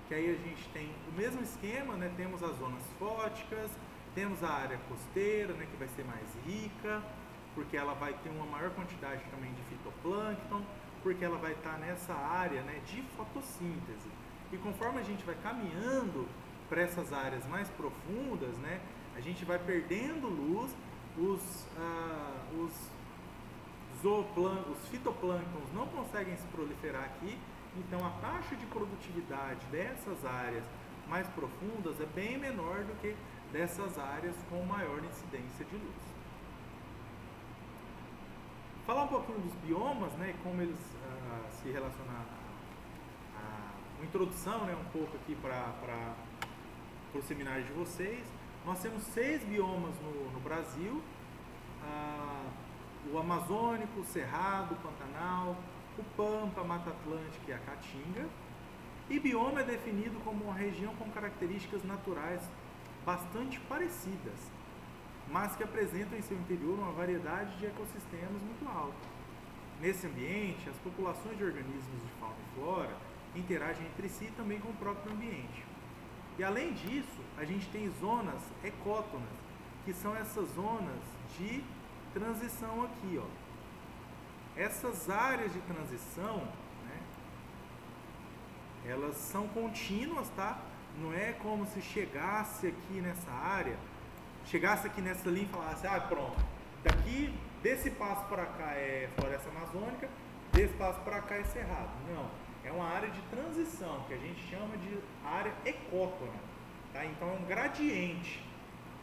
que aí a gente tem o mesmo esquema, né, temos as zonas fóticas, temos a área costeira, né, que vai ser mais rica, porque ela vai ter uma maior quantidade também de fitoplâncton, porque ela vai estar nessa área, né, de fotossíntese. E conforme a gente vai caminhando para essas áreas mais profundas, né, a gente vai perdendo luz, os fitoplânctons não conseguem se proliferar aqui, então a taxa de produtividade dessas áreas mais profundas é bem menor do que dessas áreas com maior incidência de luz. Falar um pouquinho dos biomas, né, como eles se relacionam uma introdução, né, um pouco aqui para o seminário de vocês. Nós temos 6 biomas no Brasil, o Amazônico, o Cerrado, o Pantanal, o Pampa, a Mata Atlântica e a Caatinga. E bioma é definido como uma região com características naturais bastante parecidas, mas que apresentam em seu interior uma variedade de ecossistemas muito alta. Nesse ambiente, as populações de organismos de fauna e flora interagem entre si e também com o próprio ambiente. E além disso, a gente tem zonas ecótonas, que são essas zonas de transição aqui, ó. Essas áreas de transição, né, elas são contínuas, tá? Não é como se chegasse aqui nessa área, chegasse aqui nessa linha e falasse, pronto, daqui, desse passo para cá é floresta amazônica, desse passo para cá é cerrado. Não, é uma área de transição, que a gente chama de área ecótona, tá? Então é um gradiente.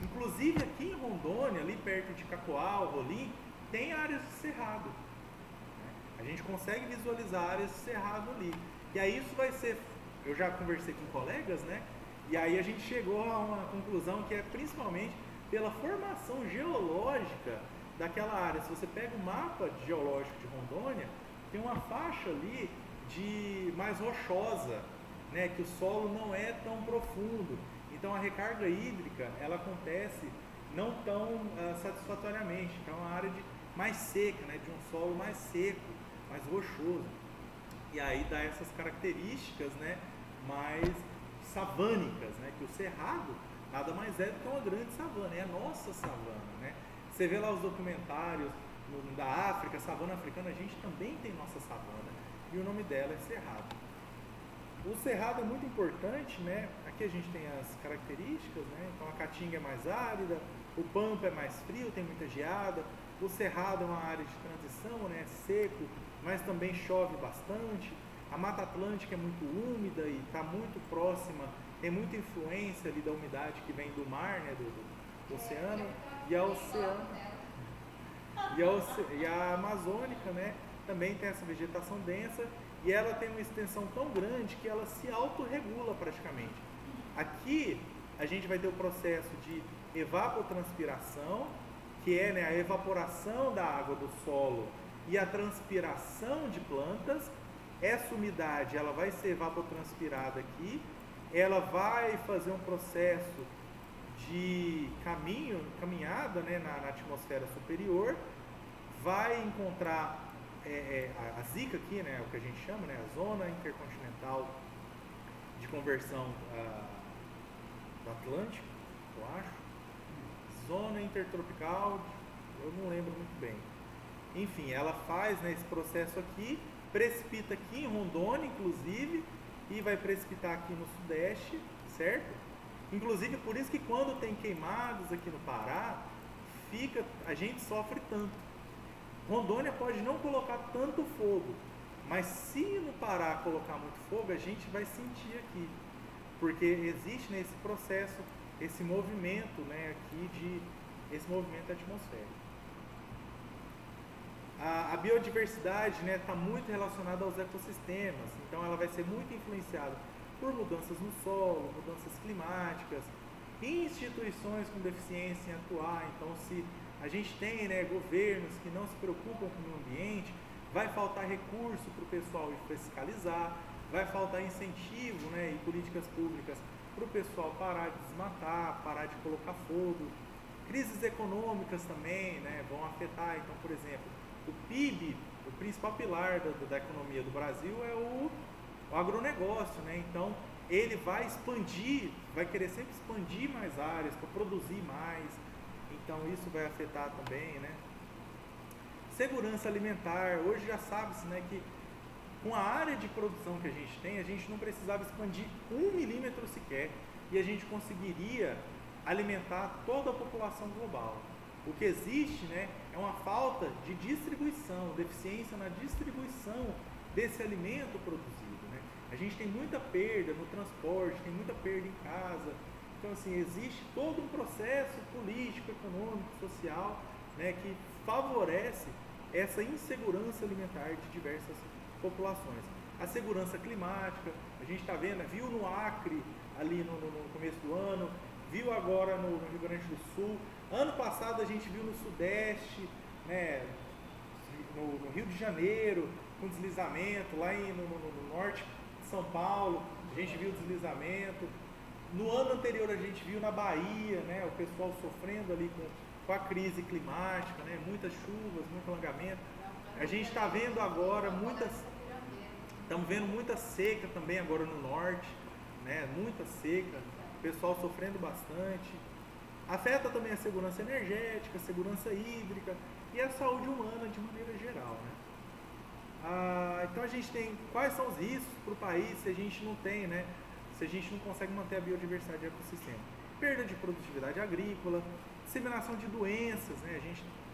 Inclusive aqui em Rondônia, ali perto de Cacoal, Rolim, tem áreas de cerrado. A gente consegue visualizar áreas de cerrado ali. E aí isso vai ser, eu já conversei com colegas, né? E aí a gente chegou a uma conclusão que é principalmente pela formação geológica daquela área. Se você pega o mapa geológico de Rondônia, tem uma faixa ali de mais rochosa, né? Que o solo não é tão profundo. Então a recarga hídrica, ela acontece não tão satisfatoriamente. Então é uma área mais seca, né? De um solo mais seco, mais rochoso. E aí dá essas características, né? Mais savânicas, né? Que o cerrado nada mais é do que uma grande savana, é a nossa savana, né? Você vê lá os documentários da África, savana africana, a gente também tem nossa savana e o nome dela é cerrado. O cerrado é muito importante, né? Aqui a gente tem as características, né? Então a Caatinga é mais árida, o Pampa é mais frio, tem muita geada, o cerrado é uma área de transição, né? É seco, mas também chove bastante. A Mata Atlântica é muito úmida e está muito próxima, tem muita influência ali da umidade que vem do mar, né? Do oceano, e a Amazônica, né? Também tem essa vegetação densa e ela tem uma extensão tão grande que ela se autorregula praticamente. Aqui a gente vai ter o processo de evapotranspiração, que é, né, a evaporação da água do solo e a transpiração de plantas. Essa umidade ela vai ser evapotranspirada aqui, ela vai fazer um processo de caminhada, né, na atmosfera superior, vai encontrar a ZICA aqui, né, o que a gente chama, né, a Zona Intercontinental de Conversão do Atlântico, eu acho, Zona Intertropical, eu não lembro muito bem. Enfim, ela faz, né, esse processo aqui, precipita aqui em Rondônia, inclusive, e vai precipitar aqui no Sudeste, certo? Inclusive, por isso que quando tem queimadas aqui no Pará, a gente sofre tanto. Rondônia pode não colocar tanto fogo, mas se no Pará colocar muito fogo, a gente vai sentir aqui, porque existe nesse processo, esse movimento, né, aqui esse movimento atmosférico. A biodiversidade, né, está muito relacionada aos ecossistemas, então ela vai ser muito influenciada por mudanças no solo, mudanças climáticas, instituições com deficiência em atuar. Então, se a gente tem, né, governos que não se preocupam com o meio ambiente, vai faltar recurso para o pessoal ir fiscalizar, vai faltar incentivo, né, e políticas públicas para o pessoal parar de desmatar, parar de colocar fogo. Crises econômicas também, né, vão afetar. Então, por exemplo, o PIB, o principal pilar da economia do Brasil é o agronegócio, né? Então ele vai expandir, vai querer sempre expandir mais áreas para produzir mais, então isso vai afetar também, né? Segurança alimentar, hoje já sabe-se, né, que com a área de produção que a gente não precisava expandir 1 milímetro sequer e a gente conseguiria alimentar toda a população global. O que existe, né, é uma falta de distribuição, deficiência na distribuição desse alimento produzido, né? A gente tem muita perda no transporte, tem muita perda em casa, Então, assim, existe todo um processo político, econômico, social, né, que favorece essa insegurança alimentar de diversas populações. A segurança climática, a gente está vendo, viu no Acre, ali no começo do ano, viu agora no Rio Grande do Sul, ano passado a gente viu no Sudeste, né, no Rio de Janeiro, com deslizamento, lá no norte de São Paulo, a gente viu deslizamento. No ano anterior a gente viu na Bahia, né, o pessoal sofrendo ali com a crise climática, né, muitas chuvas, muito alagamento. A gente está vendo agora estamos vendo muita seca também agora no norte, né, muita seca, o pessoal sofrendo bastante. Afeta também a segurança energética, a segurança hídrica e a saúde humana de maneira geral, né? Então a gente tem quais são os riscos para o país se a gente não tem, né? Se a gente não consegue manter a biodiversidade do ecossistema. Perda de produtividade agrícola, disseminação de doenças, né?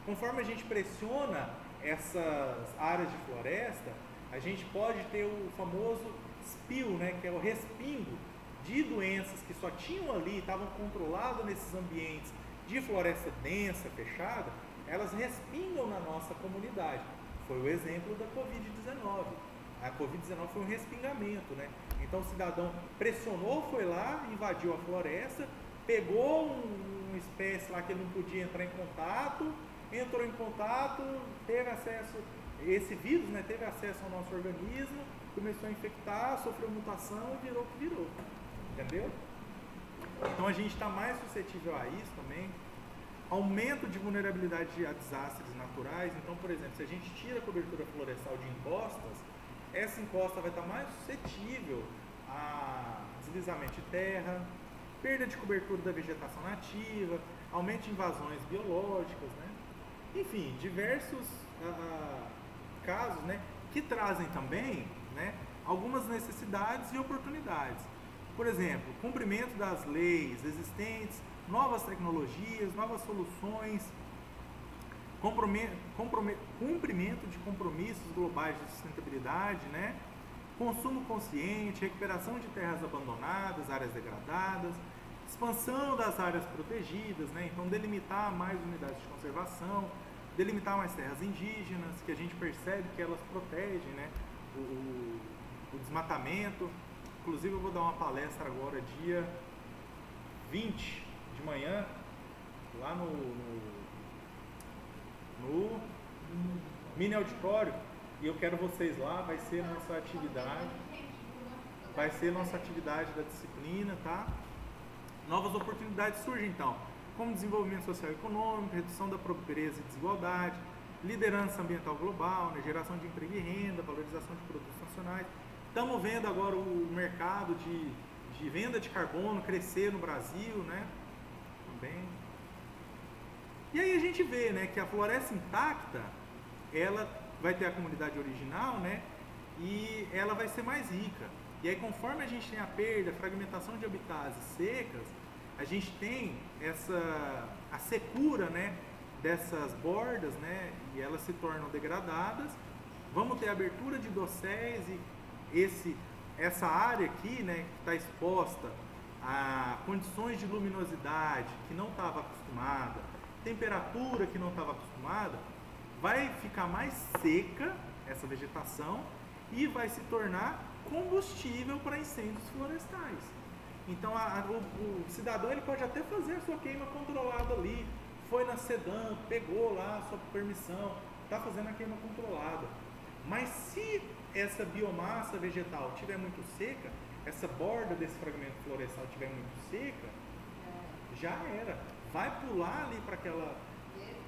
Conforme a gente pressiona essas áreas de floresta, a gente pode ter o famoso spill, né? Que é o respingo de doenças que só tinham ali, estavam controladas nesses ambientes de floresta densa, fechada, elas respingam na nossa comunidade. Foi o exemplo da Covid-19. A Covid-19 foi um respingamento, né? Então o cidadão pressionou, foi lá, invadiu a floresta, pegou uma espécie lá que ele não podia entrar em contato, entrou em contato, teve acesso, esse vírus, né, teve acesso ao nosso organismo, começou a infectar, sofreu mutação e virou o que virou. Entendeu? Então a gente está mais suscetível a isso também. Aumento de vulnerabilidade a desastres naturais. Então, por exemplo, se a gente tira a cobertura florestal de encostas, essa encosta vai estar mais suscetível a deslizamento de terra, perda de cobertura da vegetação nativa, aumento de invasões biológicas, né? Enfim, diversos casos, né, que trazem também, né, algumas necessidades e oportunidades. Por exemplo, cumprimento das leis existentes, novas tecnologias, novas soluções, cumprimento de compromissos globais de sustentabilidade, né? Consumo consciente, recuperação de terras abandonadas, áreas degradadas, expansão das áreas protegidas, né? Então delimitar mais unidades de conservação, delimitar mais terras indígenas, que a gente percebe que elas protegem, né, o desmatamento. Inclusive eu vou dar uma palestra agora dia 20 de manhã, lá no mini auditório, e eu quero vocês lá, vai ser nossa atividade da disciplina, tá? Novas oportunidades surgem então, como desenvolvimento social e econômico, redução da pobreza e desigualdade, liderança ambiental global, né, geração de emprego e renda, valorização de produtos nacionais. Estamos vendo agora o mercado de venda de carbono crescer no Brasil, né? Também. E aí a gente vê, né, que a floresta intacta, ela vai ter a comunidade original, né? E ela vai ser mais rica. E aí conforme a gente tem a perda, a fragmentação de habitats secas, a gente tem a secura, né, dessas bordas, né, e elas se tornam degradadas. Vamos ter abertura de dosséis e essa área aqui, né, que está exposta a condições de luminosidade que não estava acostumada, temperatura que não estava acostumada, vai ficar mais seca essa vegetação e vai se tornar combustível para incêndios florestais. Então o cidadão ele pode até fazer a sua queima controlada ali, foi na SEDAM, pegou lá a sua permissão, está fazendo a queima controlada. Mas se essa biomassa vegetal estiver muito seca, essa borda desse fragmento florestal estiver muito seca, já era. Vai pular ali para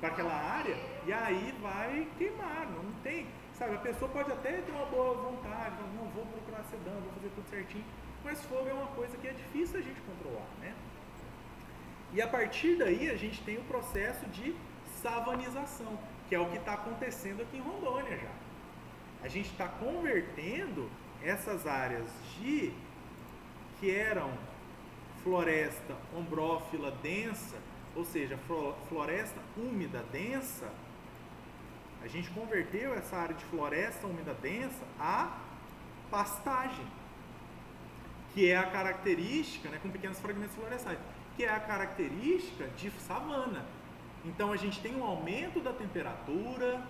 aquela área e aí vai queimar, não tem. Sabe, a pessoa pode até ter uma boa vontade, não vou procurar SEDAM, vou fazer tudo certinho, mas fogo é uma coisa que é difícil a gente controlar, né? E a partir daí a gente tem o processo de savanização, que é o que está acontecendo aqui em Rondônia já. A gente está convertendo essas áreas que eram floresta ombrófila densa, ou seja, floresta úmida densa, a gente converteu essa área de floresta úmida densa a pastagem, que é a característica, né, com pequenos fragmentos florestais, que é a característica de savana. Então a gente tem um aumento da temperatura,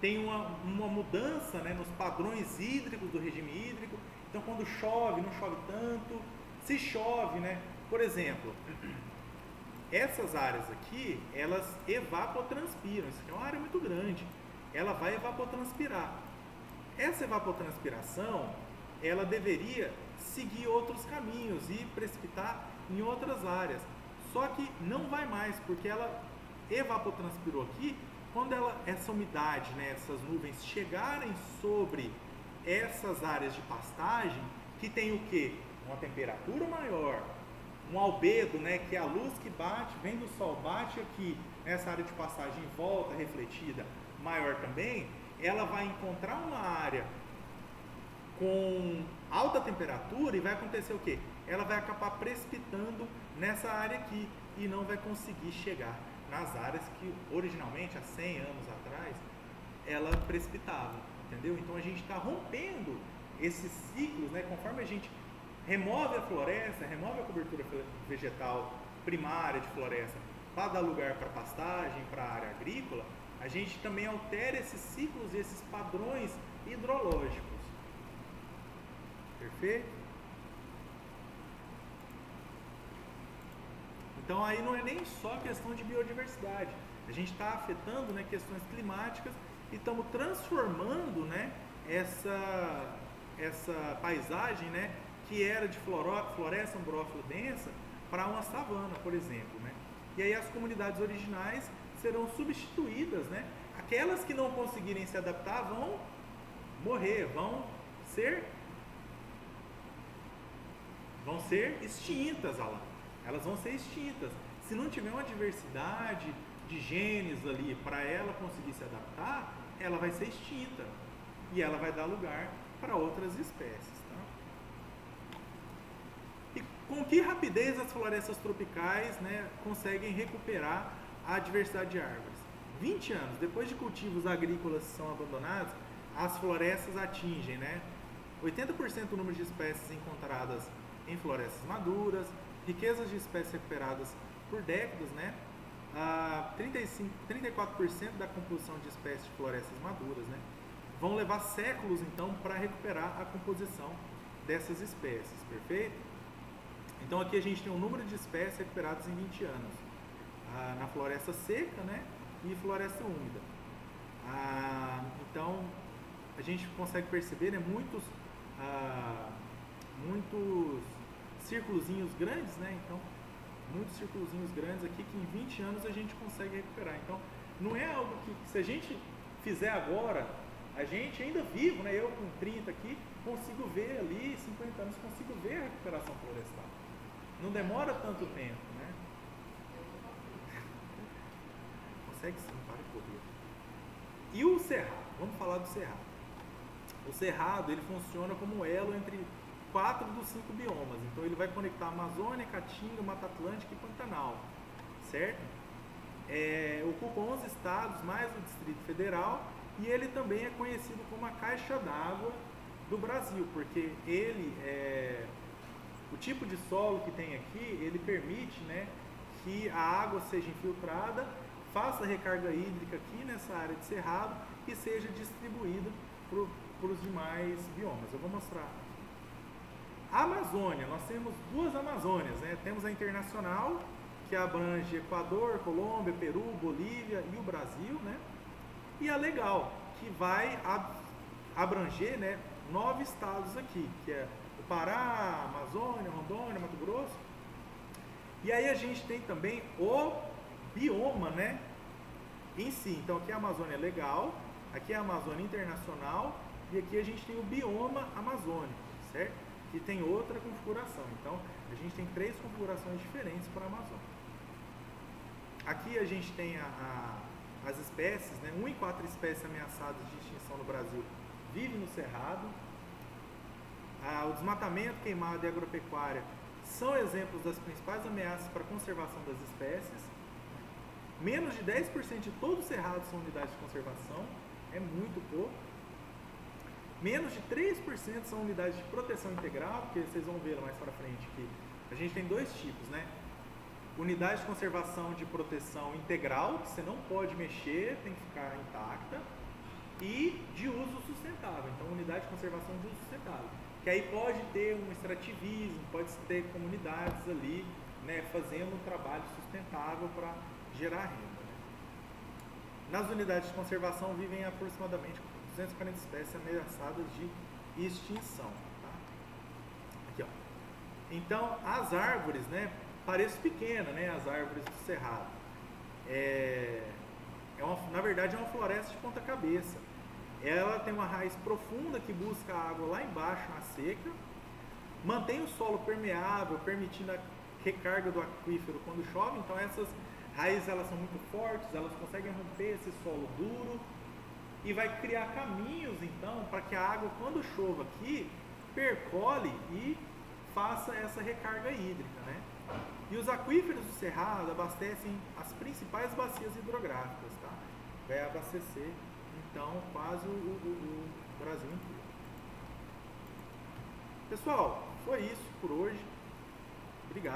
tem uma mudança, né, nos padrões hídricos do regime hídrico. Então quando chove, não chove tanto. Se chove, né, por exemplo, essas áreas aqui, elas evapotranspiram. Isso aqui é uma área muito grande. Ela vai evapotranspirar. Essa evapotranspiração, ela deveria seguir outros caminhos e precipitar em outras áreas. Só que não vai mais, porque ela evapotranspirou aqui. Quando essa umidade, né, essas nuvens chegarem sobre essas áreas de pastagem, que tem o quê? Uma temperatura maior, um albedo, né, que é a luz que bate, vem do sol, bate aqui nessa área de pastagem em volta, refletida, maior também, ela vai encontrar uma área com alta temperatura e vai acontecer o quê? Ela vai acabar precipitando nessa área aqui e não vai conseguir chegar nas áreas que originalmente, há 100 anos atrás, ela precipitava, entendeu? Então a gente está rompendo esses ciclos, né? Conforme a gente remove a floresta, remove a cobertura vegetal primária de floresta para dar lugar para pastagem, para a área agrícola, a gente também altera esses ciclos e esses padrões hidrológicos. Perfeito? Então aí não é nem só questão de biodiversidade, a gente está afetando, né, questões climáticas e estamos transformando, né, essa paisagem, né, que era de floresta umbrófila densa para uma savana, por exemplo, né? E aí as comunidades originais serão substituídas, né? Aquelas que não conseguirem se adaptar vão morrer, vão ser extintas, Alan. Elas vão ser extintas. Se não tiver uma diversidade de genes ali para ela conseguir se adaptar, ela vai ser extinta e ela vai dar lugar para outras espécies. E com que rapidez as florestas tropicais, né, conseguem recuperar a diversidade de árvores? 20 anos, depois de cultivos agrícolas são abandonados, as florestas atingem, né, 80% do número de espécies encontradas em florestas maduras, riquezas de espécies recuperadas por décadas, né, 34% da composição de espécies de florestas maduras, né, vão levar séculos então para recuperar a composição dessas espécies, perfeito? Então aqui a gente tem um número de espécies recuperadas em 20 anos, na floresta seca, né, e floresta úmida. Então a gente consegue perceber, né, muitos círculozinhos grandes, né, então muitos círculozinhos grandes aqui que em 20 anos a gente consegue recuperar. Então não é algo que, se a gente fizer agora, a gente ainda vivo, né, eu com 30 aqui, consigo ver ali, 50 anos, consigo ver a recuperação florestal. Não demora tanto tempo, né? Consegue sim, para de correr. E o cerrado? Vamos falar do cerrado. O cerrado, ele funciona como um elo entre 4 dos 5 biomas. Então ele vai conectar Amazônia, Caatinga, Mata Atlântica e Pantanal, certo? Ocupa 11 estados, mais o Distrito Federal, e ele também é conhecido como a caixa d'água do Brasil, porque o tipo de solo que tem aqui, ele permite, né, que a água seja infiltrada, faça recarga hídrica aqui nessa área de cerrado e seja distribuída para os demais biomas. Eu vou mostrar. A Amazônia, nós temos 2 Amazônias, né? Temos a internacional, que abrange Equador, Colômbia, Peru, Bolívia e o Brasil, né? E a legal, que vai abranger, né, 9 estados aqui, que é o Pará, Amazônia, Rondônia, Mato Grosso. E aí a gente tem também o bioma, né, em si. Então aqui é a Amazônia legal, aqui é a Amazônia internacional e aqui a gente tem o bioma amazônico, certo? Que tem outra configuração. Então a gente tem 3 configurações diferentes para a Amazônia. Aqui a gente tem as espécies, né, 1 em 4 espécies ameaçadas de extinção no Brasil vivem no cerrado. O desmatamento, queimado e agropecuária são exemplos das principais ameaças para a conservação das espécies. Menos de 10% de todo o cerrado são unidades de conservação, é muito pouco. Menos de 3% são unidades de proteção integral, porque vocês vão ver lá mais para frente que a gente tem dois tipos, né? Unidade de conservação de proteção integral, que você não pode mexer, tem que ficar intacta, e de uso sustentável. Então, unidade de conservação de uso sustentável, que aí pode ter um extrativismo, pode ter comunidades ali, né, fazendo um trabalho sustentável para gerar renda. Né? Nas unidades de conservação vivem aproximadamente 240 espécies ameaçadas de extinção. Tá? Aqui, ó. Então, as árvores, né, parecem pequenas, né, as árvores do cerrado. Na verdade, é uma floresta de ponta cabeça. Ela tem uma raiz profunda que busca a água lá embaixo, na seca, mantém o solo permeável, permitindo a recarga do aquífero quando chove. Então, essas raízes elas são muito fortes, elas conseguem romper esse solo duro e vai criar caminhos, então, para que a água, quando chova aqui, percole e faça essa recarga hídrica, né? E os aquíferos do cerrado abastecem as principais bacias hidrográficas, tá? Vai abastecer, então, quase o Brasil inteiro. Pessoal, foi isso por hoje. Obrigado.